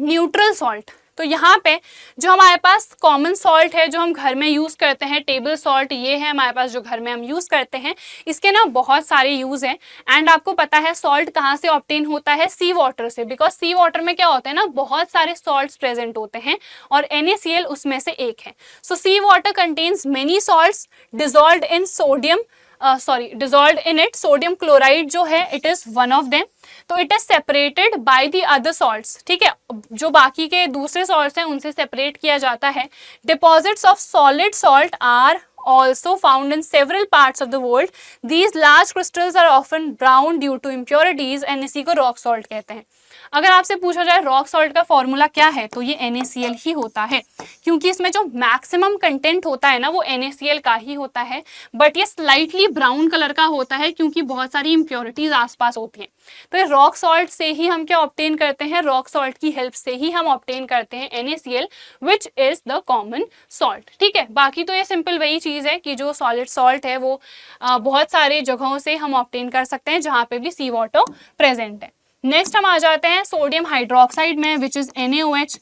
neutral salt. तो यहाँ पे जो हमारे पास कॉमन सॉल्ट है जो हम घर में यूज करते हैं, टेबल सॉल्ट, ये है हमारे पास जो घर में हम यूज करते हैं। इसके ना बहुत सारे यूज हैं, एंड आपको पता है सॉल्ट कहाँ से ऑब्टेन होता है, सी वाटर से, बिकॉज सी वाटर में क्या होता है ना, बहुत सारे सॉल्ट्स प्रेजेंट होते हैं और NaCl उसमें से एक है। So sea water contains many salts dissolved in sodium, dissolved in it, sodium chloride जो है it is one of them, तो it is separated by the other salts, ठीक है, जो बाकी के दूसरे सॉल्ट्स हैं उनसे सेपरेट किया जाता है। Deposits of solid salt are also found in several parts of the world. These large crystals are often brown due to impurities and इसी को रॉक सॉल्ट कहते हैं। अगर आपसे पूछा जाए रॉक सॉल्ट का फॉर्मूला क्या है, तो ये NaCl ही होता है, क्योंकि इसमें जो मैक्सिमम कंटेंट होता है ना वो NaCl का ही होता है, बट ये स्लाइटली ब्राउन कलर का होता है क्योंकि बहुत सारी इम्प्योरिटीज आसपास होती हैं। तो ये रॉक सॉल्ट से ही हम क्या ऑब्टेन करते हैं, रॉक सॉल्ट की हेल्प से ही हम ऑब्टेन करते हैं NaCl which is the common salt, ठीक है। बाकी तो ये सिंपल वही चीज है कि जो सॉलिड सॉल्ट है वो बहुत सारे जगहों से हम ऑब्टेन कर सकते हैं जहाँ पे भी सी वाटर प्रेजेंट है। नेक्स्ट हम आ जाते हैं सोडियम हाइड्रोक्साइड में विच इज NaOH।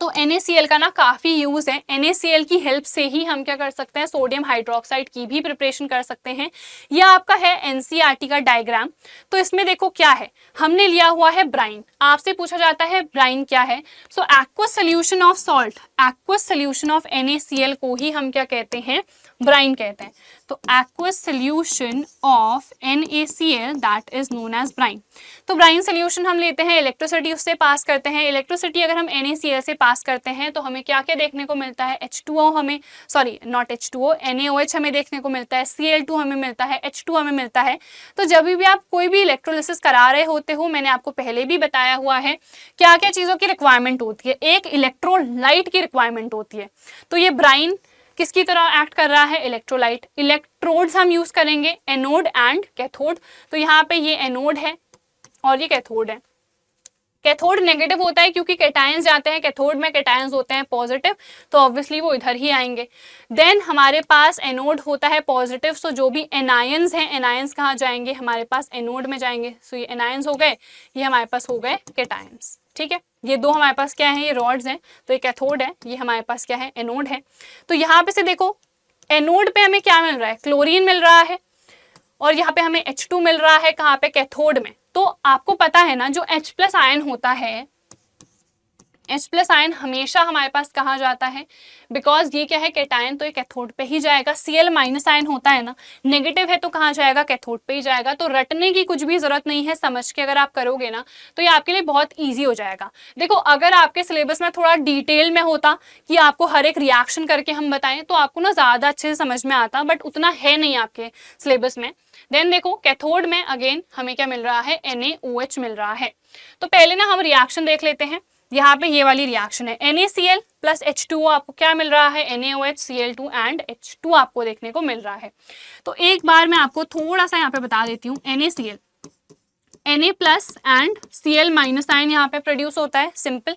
तो NaCl का ना काफी यूज है, NaCl की हेल्प से ही हम क्या कर सकते हैं, सोडियम हाइड्रोक्साइड की भी प्रिपरेशन कर सकते हैं। यह आपका है NCERT का डायग्राम। तो इसमें देखो क्या है, हमने लिया हुआ है ब्राइन, आपसे पूछा जाता है ब्राइन क्या है, so aqueous solution of salt, aqueous solution of NaCl को ही हम क्या कहते हैं, ब्राइन कहते हैं। तो aqueous solution of NaCl that is known as brine। तो ब्राइन सोल्यूशन हम लेते हैं, इलेक्ट्रिसिटी उससे पास करते हैं। इलेक्ट्रिसिटी अगर हम NaCl से पास करते हैं तो हमें क्या क्या देखने को मिलता है, H2O हमें, सॉरी नॉट H2O, NaOH हमें देखने को मिलता है, Cl2 हमें मिलता है, H2 हमें मिलता है। तो जब भी आप कोई भी इलेक्ट्रोलिसिस करा रहे होते हो, मैंने आपको पहले भी बताया हुआ है क्या क्या चीज़ों की रिक्वायरमेंट होती है। एक इलेक्ट्रोलाइट की रिक्वायरमेंट होती है। तो ये ब्राइन किसकी तरह एक्ट कर रहा है, इलेक्ट्रोलाइट। इलेक्ट्रोड्स हम यूज करेंगे, एनोड एंड कैथोड। तो यहाँ पे ये एनोड है और ये कैथोड है। कैथोड नेगेटिव होता है क्योंकि कैटायंस जाते हैं कैथोड में, कैटायंस होते हैं पॉजिटिव, तो ऑब्वियसली वो इधर ही आएंगे। देन हमारे पास एनोड होता है पॉजिटिव, सो जो भी एनायंस हैं, एनायंस कहाँ जाएंगे, हमारे पास एनोड में जाएंगे। सो ये एनायंस हो गए, ये हमारे पास हो गए कैटायंस। ठीक है, ये दो हमारे पास क्या है, ये रॉड्स हैं, तो ये कैथोड है, ये हमारे पास क्या है, एनोड है। तो यहाँ पे से देखो, एनोड पे हमें क्या मिल रहा है, क्लोरीन मिल रहा है, और यहाँ पे हमें H2 मिल रहा है, कहाँ पे, कैथोड में। तो आपको पता है ना, जो H+ आयन होता है, H+ आयन हमेशा हमारे पास कहाँ जाता है, बिकॉज ये क्या है, कैटायन, तो ये कैथोड पे ही जाएगा। Cl- आयन होता है ना, नेगेटिव है, तो कहाँ जाएगा, कैथोड पे ही जाएगा। तो रटने की कुछ भी जरूरत नहीं है, समझ के अगर आप करोगे ना तो ये आपके लिए बहुत ईजी हो जाएगा। देखो, अगर आपके सिलेबस में थोड़ा डिटेल में होता कि आपको हर एक रिएक्शन करके हम बताएं, तो आपको ना ज्यादा अच्छे से समझ में आता, बट उतना है नहीं आपके सिलेबस में। देन देखो, कैथोड में अगेन हमें क्या मिल रहा है, NaOH मिल रहा है। तो पहले ना हम रिएक्शन देख लेते हैं। यहाँ पे ये वाली रिएक्शन है, NaCl प्लस H2O, आपको क्या मिल रहा है, NaOH, Cl2 एंड H2 आपको देखने को मिल रहा है। तो एक बार मैं आपको थोड़ा सा यहाँ पे बता देती हूँ। NaCl, Na plus and Cl- ion यहाँ पे प्रोड्यूस होता है, सिंपल।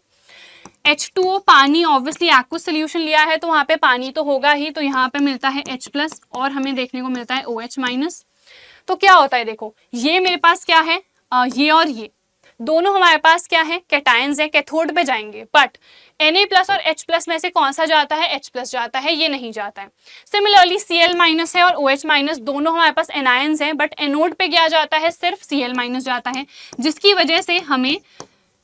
H2O पानी, ऑब्वियसली एक्वस सोल्यूशन लिया है तो वहाँ पे पानी तो होगा ही, तो यहाँ पे मिलता है H+ और हमें देखने को मिलता है OH-। तो क्या होता है, देखो ये मेरे पास क्या है, ये और ये दोनों हमारे पास क्या है, कैटायंस है, कैथोड पे जाएंगे। बट Na+ और H+ में से कौन सा जाता है, H+ जाता है, ये नहीं जाता है। सिमिलरली Cl- है और OH- दोनों हमारे पास एनायंस हैं, बट एनोड पे क्या जाता है, सिर्फ Cl- जाता है, जिसकी वजह से हमें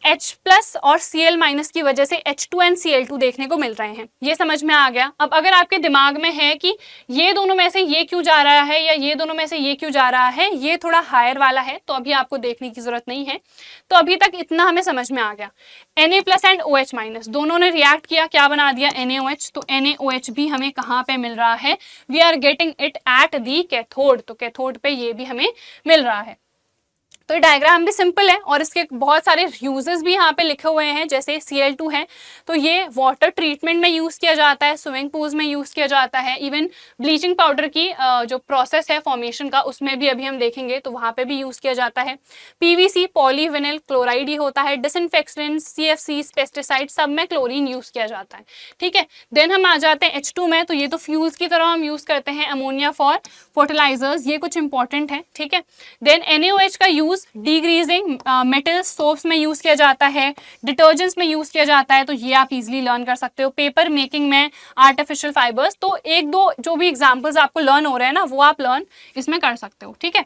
H+ और Cl- की वजह से H2 एंड Cl2 देखने को मिल रहे हैं। ये समझ में आ गया। अब अगर आपके दिमाग में है कि ये दोनों में से ये क्यों जा रहा है या ये दोनों में से ये क्यों जा रहा है, ये थोड़ा हायर वाला है, तो अभी आपको देखने की जरूरत नहीं है। तो अभी तक इतना हमें समझ में आ गया। Na+ एंड OH- दोनों ने रिएक्ट किया, क्या बना दिया, NaOH। तो NaOH भी हमें कहाँ पे मिल रहा है, we are getting it at the cathode. Cathode कैथोड पे ये भी हमें मिल रहा है। तो ये डायग्राम भी सिंपल है और इसके बहुत सारे यूजेस भी यहाँ पे लिखे हुए हैं। जैसे Cl2 है तो ये वाटर ट्रीटमेंट में यूज किया जाता है, स्विमिंग पूल्स में यूज किया जाता है, इवन ब्लीचिंग पाउडर की जो प्रोसेस है फॉर्मेशन का, उसमें भी अभी हम देखेंगे तो वहाँ पे भी यूज किया जाता है। PVC पॉलीविनिल क्लोराइड ही होता है। डिसइंफेक्टेंट, CFC, पेस्टिसाइड, सब में क्लोरीन यूज किया जाता है। ठीक है, देन हम आ जाते हैं H2 में। तो ये तो फ्यूल्स की तरह हम यूज करते हैं, अमोनिया फॉर फर्टिलाइजर्स, ये कुछ इंपॉर्टेंट है। ठीक है, देन NaOH का यूज डीग्रीजिंग मेटल सोप्स में यूज किया जाता है, डिटर्जेंट्स में यूज किया जाता है, तो ये आप इजीली लर्न कर सकते हो। पेपर मेकिंग में, आर्टिफिशियल फाइबर्स, तो एक दो जो भी एग्जांपल्स आपको लर्न हो रहे हैं ना, वो आप लर्न इसमें कर सकते हो। ठीक है,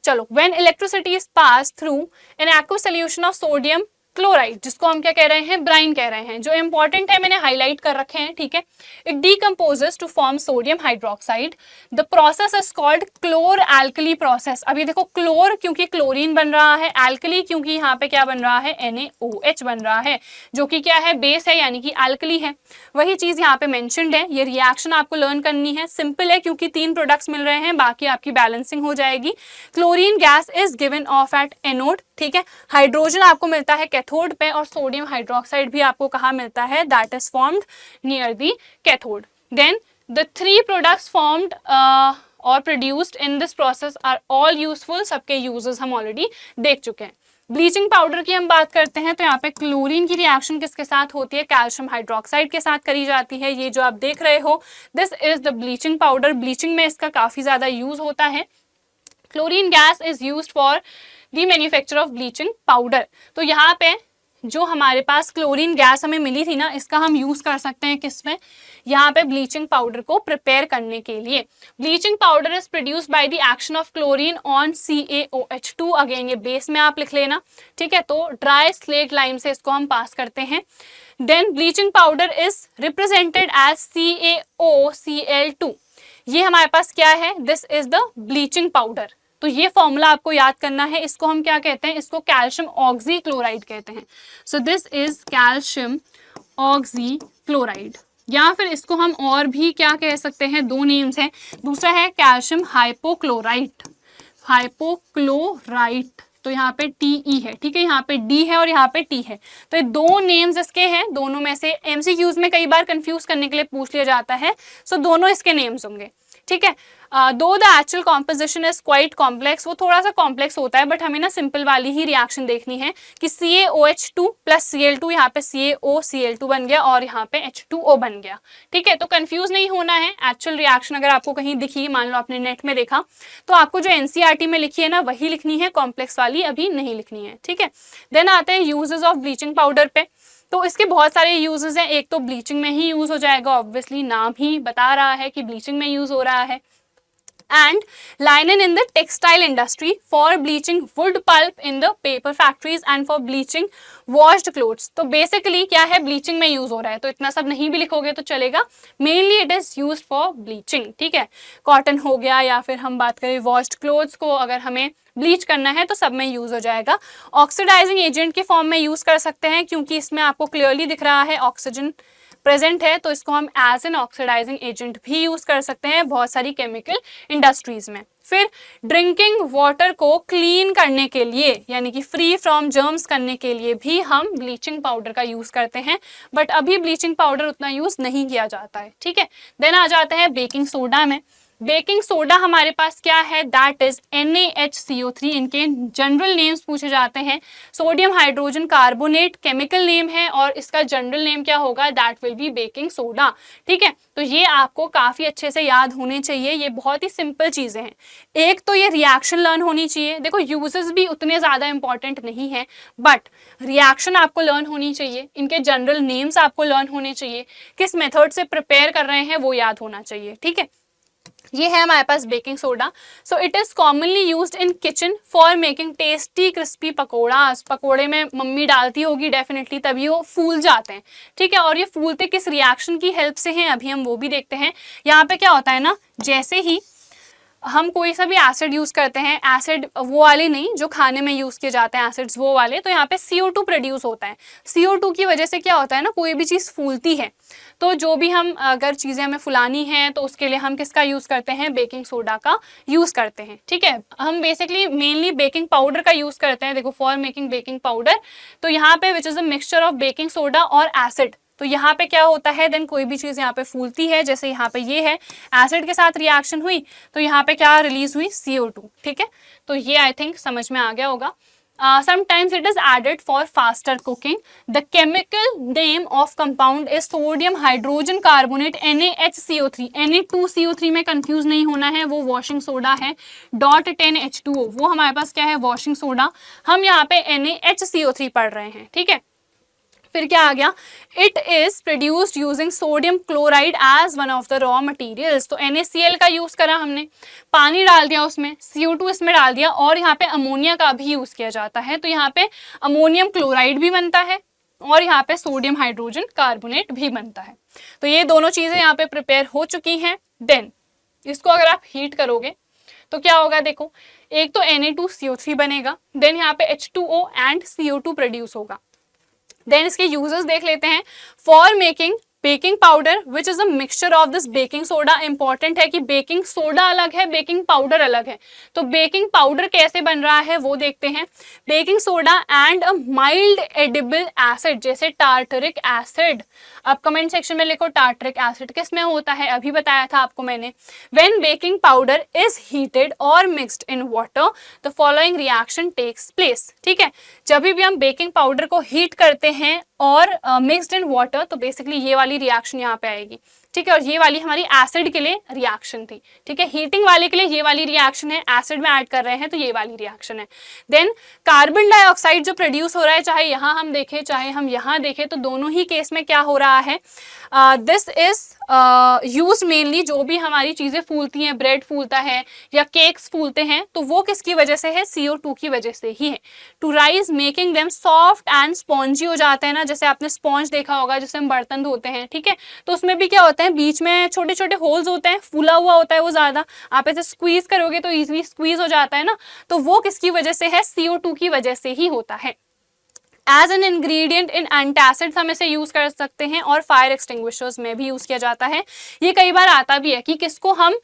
चलो, when electricity is pass through an aqueous solution of sodium chloride, जिसको हम क्या कह रहे हैं, ब्राइन कह रहे हैं, जो इंपॉर्टेंट है मैंने हाईलाइट कर रखे हैं। ठीक है, it decomposes to form sodium hydroxide. The process is called chlor alkali process. अभी देखो, क्लोर क्योंकि क्लोरीन बन रहा है, एल्कली क्योंकि यहाँ पे क्या बन रहा है, NaOH बन रहा है, जो कि क्या है, बेस है, यानी कि एल्कली है। वही चीज यहाँ पे मेंशन्ड है। ये रिएक्शन आपको लर्न करनी है, सिंपल है क्योंकि 3 प्रोडक्ट्स मिल रहे हैं, बाकी आपकी बैलेंसिंग हो जाएगी। Chlorine gas is given of at anode. ठीक है, हाइड्रोजन आपको मिलता है कैथोड पे, और सोडियम हाइड्रोक्साइड भी आपको कहाँ मिलता है, that is formed near the cathode. Then the 3 products formed और produced in this process are all useful. सबके यूजेस हम ऑलरेडी देख चुके हैं। ब्लीचिंग पाउडर की हम बात करते हैं तो यहाँ पे क्लोरीन की रिएक्शन किसके साथ होती है, कैल्शियम हाइड्रोक्साइड के साथ करी जाती है। ये जो आप देख रहे हो, this is the bleaching powder. Bleaching में इसका काफी ज्यादा यूज होता है। Chlorine gas is used for the manufacture of bleaching powder. तो यहाँ पे जो हमारे पास क्लोरीन गैस हमें मिली थी ना, इसका हम यूज कर सकते हैं किसमें, यहाँ पे ब्लीचिंग पाउडर को प्रिपेयर करने के लिए। Bleaching powder is produced by the action of chlorine on CaOH2। Again ये बेस में आप लिख लेना। ठीक है, तो ड्राई स्लेट लाइम से इसको हम पास करते हैं। Then bleaching powder is represented as CaOCl2। ये हमारे पास क्या है, this is the bleaching powder. तो ये फॉर्मूला आपको याद करना है, इसको हम क्या कहते हैं, इसको कैल्शियम ऑक्सीक्लोराइड कहते हैं। So this is calcium oxychloride, या फिर इसको हम और भी क्या कह सकते हैं, दो नेम्स हैं। दूसरा है कैल्शियम हाइपोक्लोराइट, हाइपोक्लोराइट, तो यहाँ पे TE है, ठीक है, यहाँ पे D है और यहाँ पे T है। तो ये दो नेम्स इसके हैं, दोनों में से MCQs में कई बार कंफ्यूज करने के लिए पूछ लिया जाता है। सो दोनों इसके नेम्स होंगे, ठीक है। दो the actual composition is quite complex, वो थोड़ा सा कॉम्प्लेक्स होता है, बट हमें ना सिंपल वाली ही रिएक्शन देखनी है कि CaOH2 प्लस Cl2, यहाँ पे CaOCl2 बन गया और यहाँ पे H2O बन गया, ठीक है। तो कंफ्यूज नहीं होना है। एक्चुअल रिएक्शन अगर आपको कहीं दिखी, मान लो आपने नेट में देखा, तो आपको जो NCERT में लिखी है ना वही लिखनी है, कॉम्प्लेक्स वाली अभी नहीं लिखनी है, ठीक है। देन आते हैं यूजेस ऑफ ब्लीचिंग पाउडर पे। तो इसके बहुत सारे यूजेस हैं। एक तो ब्लीचिंग में ही यूज हो जाएगा, ऑब्वियसली नाम ही बता रहा है कि ब्लीचिंग में यूज हो रहा है। And linen in the textile industry, for bleaching wood pulp in the paper factories and for bleaching washed clothes। तो बेसिकली क्या है, ब्लीचिंग में यूज हो रहा है, तो इतना सब नहीं भी लिखोगे तो चलेगा। Mainly it is use for bleaching, ठीक है। कॉटन हो गया, या फिर हम बात करें वॉश्ड क्लोथ्स को अगर हमें ब्लीच करना है तो सब में यूज हो जाएगा। ऑक्सीडाइजिंग एजेंट के फॉर्म में यूज कर सकते हैं, क्योंकि इसमें आपको क्लियरली दिख रहा है ऑक्सीजन प्रेजेंट है, तो इसको हम एज एन ऑक्सीडाइजिंग एजेंट भी यूज कर सकते हैं बहुत सारी केमिकल इंडस्ट्रीज में। फिर ड्रिंकिंग वाटर को क्लीन करने के लिए, यानी कि फ्री फ्रॉम जर्म्स करने के लिए भी हम ब्लीचिंग पाउडर का यूज करते हैं, बट अभी ब्लीचिंग पाउडर उतना यूज नहीं किया जाता है, ठीक है। देन आ जाते हैं बेकिंग सोडा में। बेकिंग सोडा हमारे पास क्या है, दैट इज NaHCO3। इनके जनरल नेम्स पूछे जाते हैं। Sodium hydrogen carbonate chemical name है और इसका जनरल नेम क्या होगा, that will B baking soda, ठीक है। तो ये आपको काफी अच्छे से याद होने चाहिए, ये बहुत ही सिंपल चीजें हैं। एक तो ये रिएक्शन लर्न होनी चाहिए, देखो यूजेस भी उतने ज्यादा इंपॉर्टेंट नहीं है, बट रिएक्शन आपको लर्न होनी चाहिए, इनके जनरल नेम्स आपको लर्न होने चाहिए, किस मेथड से प्रिपेयर कर रहे हैं वो याद होना चाहिए, ठीक है। ये है हमारे पास baking soda. So it is commonly used in kitchen for making tasty crispy pakoras. पकौड़े में मम्मी डालती होगी डेफिनेटली, तभी वो फूल जाते हैं, ठीक है। और ये फूलते किस रिएक्शन की हेल्प से हैं, अभी हम वो भी देखते हैं। यहाँ पे क्या होता है ना, जैसे ही हम कोई सा भी एसिड यूज करते हैं, एसिड वो वाले नहीं जो खाने में यूज किए जाते हैं एसिड्स वो वाले, तो यहाँ पे CO2 प्रोड्यूस होता है। CO2 की वजह से क्या होता है ना, कोई भी चीज़ फूलती है, तो जो भी हम अगर चीज़ें हमें फुलानी हैं तो उसके लिए हम किसका यूज़ करते हैं, बेकिंग सोडा का यूज़ करते हैं, ठीक है। हम बेसिकली मेनली बेकिंग पाउडर का यूज़ करते हैं, देखो फॉर मेकिंग बेकिंग पाउडर। तो यहाँ पे which is a mixture of baking soda और एसिड। तो यहाँ पे क्या होता है, देन कोई भी चीज़ यहाँ पे फूलती है, जैसे यहाँ पे ये है, एसिड के साथ रिएक्शन हुई तो यहाँ पे क्या रिलीज हुई, CO2, ठीक है। तो ये आई थिंक समझ में आ गया होगा। Sometimes it is added for faster cooking. The chemical name of compound is sodium hydrogen carbonate NaHCO3। Na2CO3 में कंफ्यूज नहीं होना है, वो वॉशिंग सोडा है। .10H2O वो हमारे पास क्या है, वॉशिंग सोडा। हम यहाँ पे NaHCO3 पढ़ रहे हैं, ठीक है। फिर क्या आ गया, it is produced using sodium chloride as one of the raw materials. तो NaCl का यूज करा हमने, पानी डाल दिया उसमें, CO2 इसमें डाल दिया, और यहाँ पे अमोनिया का भी यूज किया जाता है। तो यहाँ पे अमोनियम क्लोराइड भी बनता है और यहाँ पे सोडियम हाइड्रोजन कार्बोनेट भी बनता है। तो ये दोनों चीजें यहाँ पे प्रिपेयर हो चुकी हैं। देन इसको अगर आप हीट करोगे तो क्या होगा, देखो एक तो Na2CO3 बनेगा, देन यहाँ पे H2O एंड CO2 प्रोड्यूस होगा। देन इसके यूजेस देख लेते हैं। For making baking powder which is a mixture of this baking soda. Important है कि बेकिंग सोडा अलग है, बेकिंग पाउडर अलग है। तो बेकिंग पाउडर कैसे बन रहा है वो देखते हैं। Baking soda and a mild edible acid, जैसे टार्टरिक एसिड। अब कमेंट सेक्शन में लिखो टार्टरिक एसिड किस में होता है, अभी बताया था आपको मैंने। When baking powder is heated और mixed in water the following reaction takes place, ठीक है। जब भी हम बेकिंग पाउडर को हीट करते हैं और मिक्सड इन वाटर, तो बेसिकली ये वाली रिएक्शन यहाँ पे आएगी, ठीक है। और ये वाली हमारी एसिड के लिए रिएक्शन थी, ठीक है। हीटिंग वाले के लिए ये वाली रिएक्शन है, एसिड में ऐड कर रहे हैं तो ये वाली रिएक्शन है। देन कार्बन डाइऑक्साइड जो प्रोड्यूस हो रहा है, चाहे यहाँ हम देखें चाहे हम यहाँ देखें, तो दोनों ही केस में क्या हो रहा है, दिस इज यूज मेनली जो भी हमारी चीजें फूलती हैं, ब्रेड फूलता है या केक्स फूलते हैं, तो वो किसकी वजह से है, CO2 की वजह से ही है। To rise making them soft and spongy हो जाते हैं ना, जैसे आपने स्पॉन्ज देखा होगा जिससे हम बर्तन धोते हैं, ठीक है। तो उसमें भी क्या होता है, हैं, बीच में छोटे छोटे होल्स होते हैं, फूला हुआ होता है वो ज़्यादा, आप ऐसे स्क्वीज करोगे तो इजीली स्क्वीज हो जाता है ना, तो वो किसकी वजह से है, CO2 की वजह से ही होता है। As an ingredient in antacids हम इसे यूज कर सकते हैं और फायर एक्सटिंग्विशर्स में भी यूज किया जाता है। ये कई बार आता भी है कि किसको हम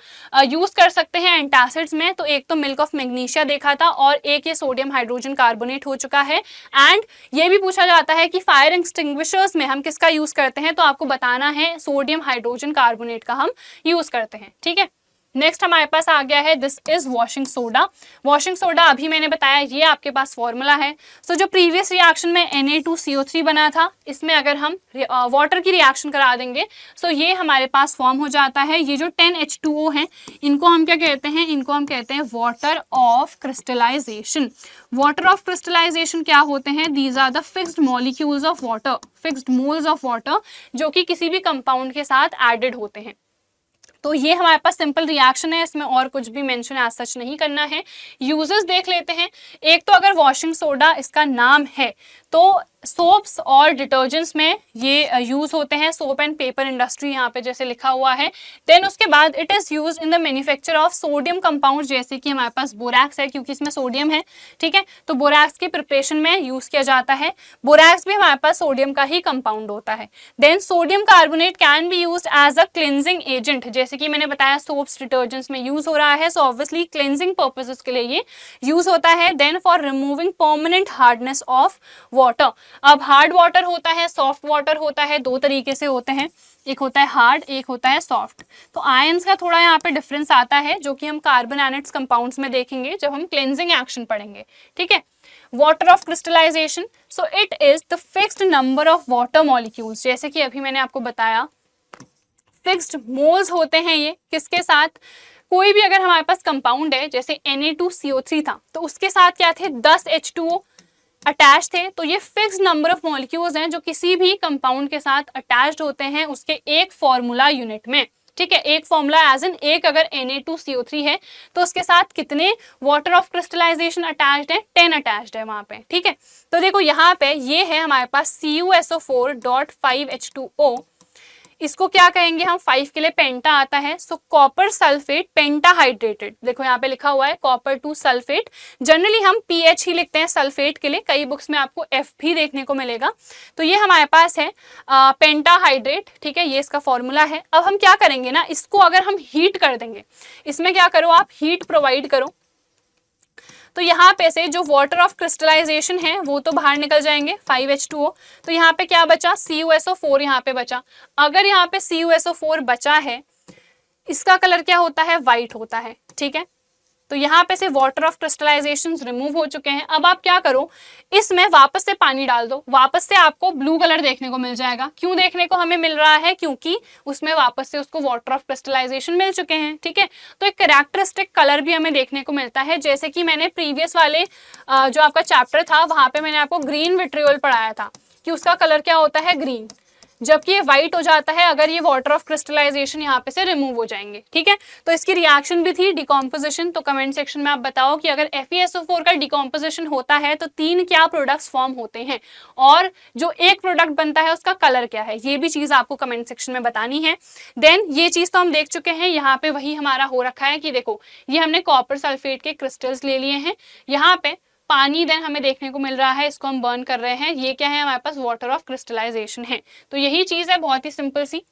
यूज कर सकते हैं एंटासिड्स में, तो एक तो मिल्क ऑफ मैग्नीशिया देखा था और एक ये सोडियम हाइड्रोजन कार्बोनेट हो चुका है। एंड ये भी पूछा जाता है कि फायर एक्सटिंग्विशर्स में हम किसका यूज करते हैं, तो आपको बताना है सोडियम हाइड्रोजन कार्बोनेट का हम यूज करते हैं। ठीक है, नेक्स्ट हमारे पास आ गया है, this is washing soda. Washing soda अभी मैंने बताया ये आपके पास फॉर्मूला है। सो जो प्रीवियस रिएक्शन में Na2CO3 बना था, इसमें अगर हम वाटर की रिएक्शन करा देंगे सो ये हमारे पास फॉर्म हो जाता है। ये जो 10H2O है इनको हम क्या कहते हैं, इनको हम कहते हैं water of crystallisation. Water of crystallisation क्या होते हैं, these are the fixed molecules of water, fixed moles of water, जो कि किसी भी कंपाउंड के साथ एडेड होते हैं। तो ये हमारे पास सिंपल रिएक्शन है, इसमें और कुछ भी मेंशन एज सच नहीं करना है। यूजेस देख लेते हैं। एक तो अगर वॉशिंग सोडा इसका नाम है तो सोप्स और डिटर्जेंट्स में ये यूज होते हैं, सोप एंड पेपर इंडस्ट्री यहाँ पे जैसे लिखा हुआ है। देन उसके बाद it is use in the manufacture of sodium compound, जैसे कि हमारे पास बोरैक्स है क्योंकि इसमें सोडियम है। ठीक है, तो बोरैक्स के प्रिपरेशन में यूज किया जाता है। बोरैक्स भी हमारे पास सोडियम का ही कंपाउंड होता है। Then sodium carbonate can be use as a cleansing agent, जैसे कि मैंने बताया सोप्स डिटर्जेंट्स में यूज हो रहा है, सो ऑब्वियसली क्लिनजिंग पर्पसेस के लिए ये यूज होता है। Then for removing permanent hardness of water. अब हार्ड वाटर होता है, सॉफ्ट वाटर होता है, दो तरीके से होते हैं, एक होता है हार्ड, एक होता है सॉफ्ट। तो आयंस का थोड़ा यहाँ पे डिफरेंस आता है जो कि हम कार्बन एनेट्स कंपाउंड्स में देखेंगे जब हम क्लेंजिंग एक्शन पढ़ेंगे। ठीक है, water of crystallisation, so it is the fixed number of water molecules, जैसे कि अभी मैंने आपको बताया फिक्स्ड मोल्स होते हैं ये किसके साथ, कोई भी अगर हमारे पास कंपाउंड है जैसे Na2CO3 था तो उसके साथ क्या थे 10 H2O अटैच थे, तो ये फिक्स नंबर ऑफ मॉलिक्यूल्स हैं जो किसी भी कंपाउंड के साथ अटैच्ड होते हैं उसके एक फॉर्मूला यूनिट में। ठीक है, एक फॉर्मूला एज इन एक अगर Na2CO3 है तो उसके साथ कितने वाटर ऑफ क्रिस्टलाइजेशन अटैच्ड है, 10 अटैच्ड है वहां पे। ठीक है, तो देखो यहाँ पे ये है हमारे पास CuSO4.5H2O, इसको क्या कहेंगे हम, 5 के लिए पेंटा आता है, सो कॉपर सल्फेट पेंटाहाइड्रेटेड। देखो यहाँ पे लिखा हुआ है कॉपर 2 सल्फेट, जनरली हम PH ही लिखते हैं सल्फेट के लिए, कई बुक्स में आपको F भी देखने को मिलेगा। तो ये हमारे पास है पेंटाहाइड्रेट। ठीक है, ये इसका फॉर्मूला है। अब हम क्या करेंगे ना, इसको अगर हम हीट कर देंगे, इसमें क्या करो आप हीट प्रोवाइड करो, तो यहाँ पे से जो वाटर ऑफ क्रिस्टलाइजेशन है वो तो बाहर निकल जाएंगे 5H2O, तो यहाँ पे क्या बचा CuSO4 यहाँ पे बचा। अगर यहाँ पे CuSO4 बचा है, इसका कलर क्या होता है, वाइट होता है। ठीक है, तो यहाँ पे से वाटर ऑफ क्रिस्टलाइजेशन रिमूव हो चुके हैं। अब आप क्या करो, इसमें वापस से पानी डाल दो, वापस से आपको ब्लू कलर देखने को मिल जाएगा। क्यों देखने को हमें मिल रहा है, क्योंकि उसमें वापस से उसको वाटर ऑफ क्रिस्टलाइजेशन मिल चुके हैं। ठीक है, तो एक कैरेक्टरिस्टिक कलर भी हमें देखने को मिलता है, जैसे कि मैंने प्रीवियस वाले जो आपका चैप्टर था वहां पे मैंने आपको ग्रीन विट्रियोल पढ़ाया था कि उसका कलर क्या होता है, ग्रीन, जबकि ये व्हाइट हो जाता है अगर ये वाटर ऑफ क्रिस्टलाइजेशन यहाँ पे से रिमूव हो जाएंगे। ठीक है, तो इसकी रिएक्शन भी थी डिकम्पोजिशन। तो कमेंट सेक्शन में आप बताओ कि अगर FeSO4 का डिकम्पोजिशन होता है तो 3 क्या प्रोडक्ट्स फॉर्म होते हैं, और जो एक प्रोडक्ट बनता है उसका कलर क्या है, ये भी चीज आपको कमेंट सेक्शन में बतानी है। देन ये चीज तो हम देख चुके हैं, यहाँ पे वही हमारा हो रखा है कि देखो ये हमने कॉपर सल्फेट के क्रिस्टल्स ले लिए हैं, यहाँ पे पानी देन हमें देखने को मिल रहा है, इसको हम बर्न कर रहे हैं, ये क्या है हमारे पास वाटर ऑफ क्रिस्टलाइजेशन है। तो यही चीज है, बहुत ही सिंपल सी।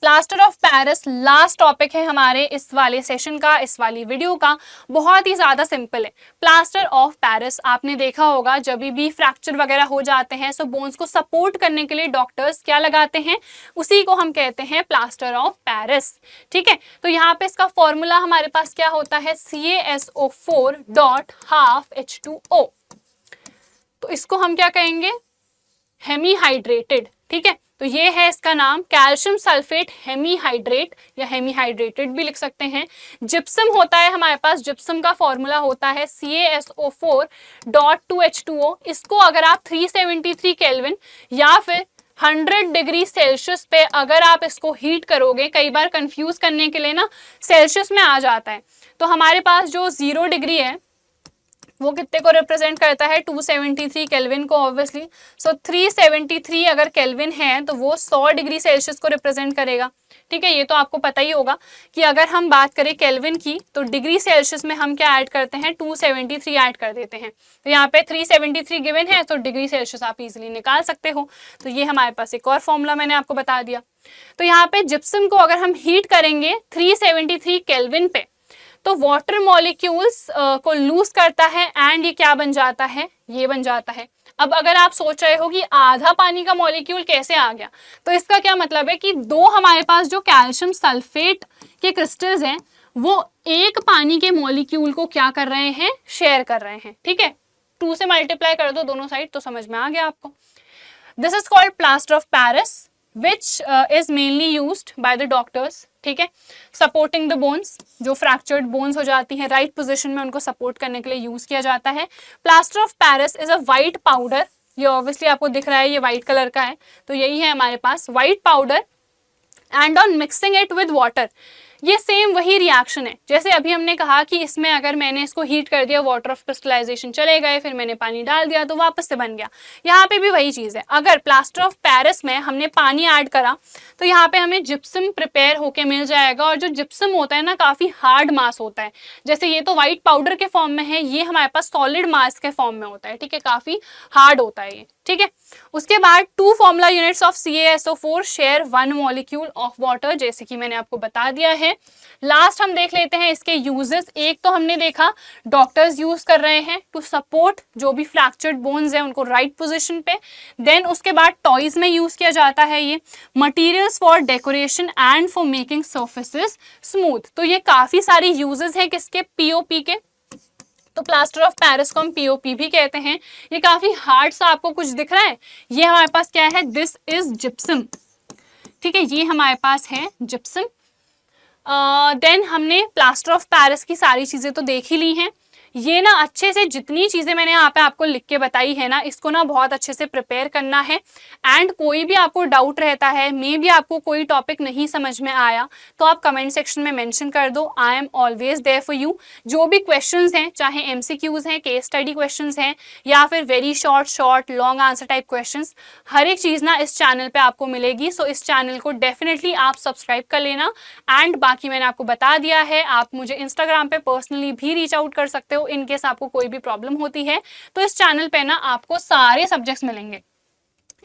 Plaster of Paris last topic है हमारे इस वाले सेशन का, इस वाली वीडियो का, बहुत ही ज्यादा सिंपल है। प्लास्टर ऑफ पेरिस आपने देखा होगा जब भी फ्रैक्चर वगैरह हो जाते हैं सो बोन्स को सपोर्ट करने के लिए डॉक्टर्स क्या लगाते हैं, उसी को हम कहते हैं प्लास्टर ऑफ पेरिस। ठीक है, तो यहाँ पे इसका फॉर्मूला हमारे पास क्या होता है, CaSO4.5H2O, तो इसको हम क्या कहेंगे, हेमीहाइड्रेटेड। ठीक है, तो ये है इसका नाम, कैल्शियम सल्फेट हेमीहाइड्रेट या हेमीहाइड्रेटेड भी लिख सकते हैं। जिप्सम होता है हमारे पास, जिप्सम का फॉर्मूला होता है CaSO4.2H2O, इसको अगर आप 373 केल्विन या फिर 100 डिग्री सेल्सियस पे अगर आप इसको हीट करोगे, कई बार कंफ्यूज करने के लिए ना सेल्सियस में आ जाता है, तो हमारे पास जो 0 डिग्री है वो कितने को रिप्रेजेंट करता है, 273 केल्विन को ऑब्वियसली। सो 373 अगर केल्विन है तो वो 100 डिग्री सेल्सियस को रिप्रेजेंट करेगा। ठीक है, ये तो आपको पता ही होगा कि अगर हम बात करें केल्विन की तो डिग्री सेल्सियस में हम क्या ऐड करते हैं, 273 ऐड कर देते हैं। तो यहाँ पे 373 गिवन है तो डिग्री सेल्सियस आप इजीली निकाल सकते हो। तो ये हमारे पास एक और फॉर्मूला मैंने आपको बता दिया। तो यहाँ पे जिप्सम को अगर हम हीट करेंगे 373 केल्विन पे तो वाटर मॉलिक्यूल्स को लूज करता है एंड ये क्या बन जाता है, ये बन जाता है। अब अगर आप सोच रहे हो कि आधा पानी का मॉलिक्यूल कैसे आ गया, तो इसका क्या मतलब है कि दो हमारे पास जो कैल्शियम सल्फेट के क्रिस्टल्स हैं वो एक पानी के मॉलिक्यूल को क्या कर रहे हैं, शेयर कर रहे हैं। ठीक है, 2 से मल्टीप्लाई कर दो दोनों साइड तो समझ में आ गया आपको। This is called plaster of Paris which is mainly used by the doctors, ठीक है, सपोर्टिंग द बोन्स, जो फ्रैक्चर्ड बोन्स हो जाती हैं राइट पोजीशन में उनको सपोर्ट करने के लिए यूज किया जाता है। Plaster of Paris is a white powder, ये ऑब्वियसली आपको दिख रहा है ये वाइट कलर का है, तो यही है हमारे पास white powder. And on mixing it with water, ये सेम वही रिएक्शन है जैसे अभी हमने कहा कि इसमें अगर मैंने इसको हीट कर दिया, वाटर ऑफ क्रिस्टलाइजेशन चले गए, फिर मैंने पानी डाल दिया तो वापस से बन गया। यहाँ पे भी वही चीज़ है, अगर प्लास्टर ऑफ पेरिस में हमने पानी ऐड करा तो यहाँ पे हमें जिप्सम प्रिपेयर होके मिल जाएगा। और जो जिप्सम होता है ना काफ़ी हार्ड मास होता है, जैसे ये तो वाइट पाउडर के फॉर्म में है, ये हमारे पास सॉलिड मास के फॉर्म में होता है। ठीक है, काफ़ी हार्ड होता है ये। ठीक है, उसके बाद 2 formula units of CaSO4 share 1 molecule of water, जैसे कि मैंने आपको बता दिया है। लास्ट हम देख लेते हैं इसके यूजेस। एक तो हमने देखा डॉक्टर्स यूज कर रहे हैं टू सपोर्ट जो भी फ्रैक्चर्ड बोन्स हैं उनको राइट पोजीशन पे। देन उसके बाद टॉयज में यूज किया जाता है ये, materials for decoration and for making surfaces smooth. तो ये काफी सारी यूजेस हैं किसके, पीओपी के। तो प्लास्टर ऑफ पेरिस को हम पीओपी भी कहते हैं। ये काफी हार्ड सा आपको कुछ दिख रहा है, ये हमारे पास क्या है, दिस इज जिप्सम। ठीक है, ये हमारे पास है जिप्सम। देन हमने प्लास्टर ऑफ पेरिस की सारी चीजें तो देख ही ली हैं। ये ना अच्छे से जितनी चीजें मैंने यहाँ पे आपको लिख के बताई है ना, इसको ना बहुत अच्छे से प्रिपेयर करना है। एंड कोई भी आपको डाउट रहता है, मे बी आपको कोई टॉपिक नहीं समझ में आया, तो आप कमेंट सेक्शन में मेंशन कर दो। I am always there for you. जो भी क्वेश्चंस हैं, चाहे MCQs हैं, केस स्टडी क्वेश्चंस हैं, या फिर very short long answer type questions, हर एक चीज़ ना इस चैनल पे आपको मिलेगी। सो इस चैनल को डेफिनेटली आप सब्सक्राइब कर लेना। एंड बाकी मैंने आपको बता दिया है, आप मुझे इंस्टाग्राम पे पर्सनली भी रीच आउट कर सकते हो इन केस आपको कोई भी प्रॉब्लम होती है। तो इस चैनल पे ना आपको सारे सब्जेक्ट्स मिलेंगे।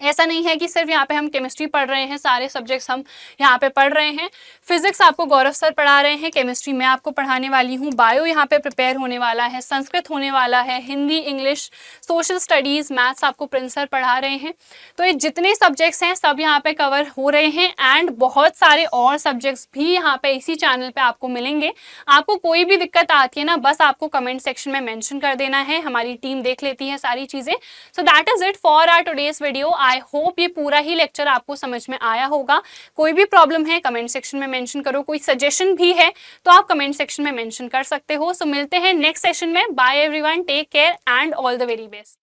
ऐसा नहीं है कि सिर्फ यहाँ पे हम केमिस्ट्री पढ़ रहे हैं, सारे सब्जेक्ट्स हम यहाँ पे पढ़ रहे हैं। फिजिक्स आपको गौरव सर पढ़ा रहे हैं, केमिस्ट्री मैं आपको पढ़ाने वाली हूँ, बायो यहाँ पे प्रिपेयर होने वाला है, संस्कृत होने वाला है, Hindi, English, social studies, maths आपको प्रिंस सर पढ़ा रहे हैं। तो ये जितने सब्जेक्ट्स हैं सब यहाँ पे कवर हो रहे हैं। एंड बहुत सारे और सब्जेक्ट्स भी यहाँ पे इसी चैनल पे आपको मिलेंगे। आपको कोई भी दिक्कत आती है ना, बस आपको कमेंट सेक्शन में मेंशन कर देना है, हमारी टीम देख लेती है सारी चीज़ें। So that is it for our today's video. I hope ये पूरा ही लेक्चर आपको समझ में आया होगा। कोई भी प्रॉब्लम है कमेंट सेक्शन में मेंशन करो, कोई सजेशन भी है तो आप कमेंट सेक्शन में मेंशन कर सकते हो। सो मिलते हैं नेक्स्ट सेशन में। Bye everyone, take care and all the very best.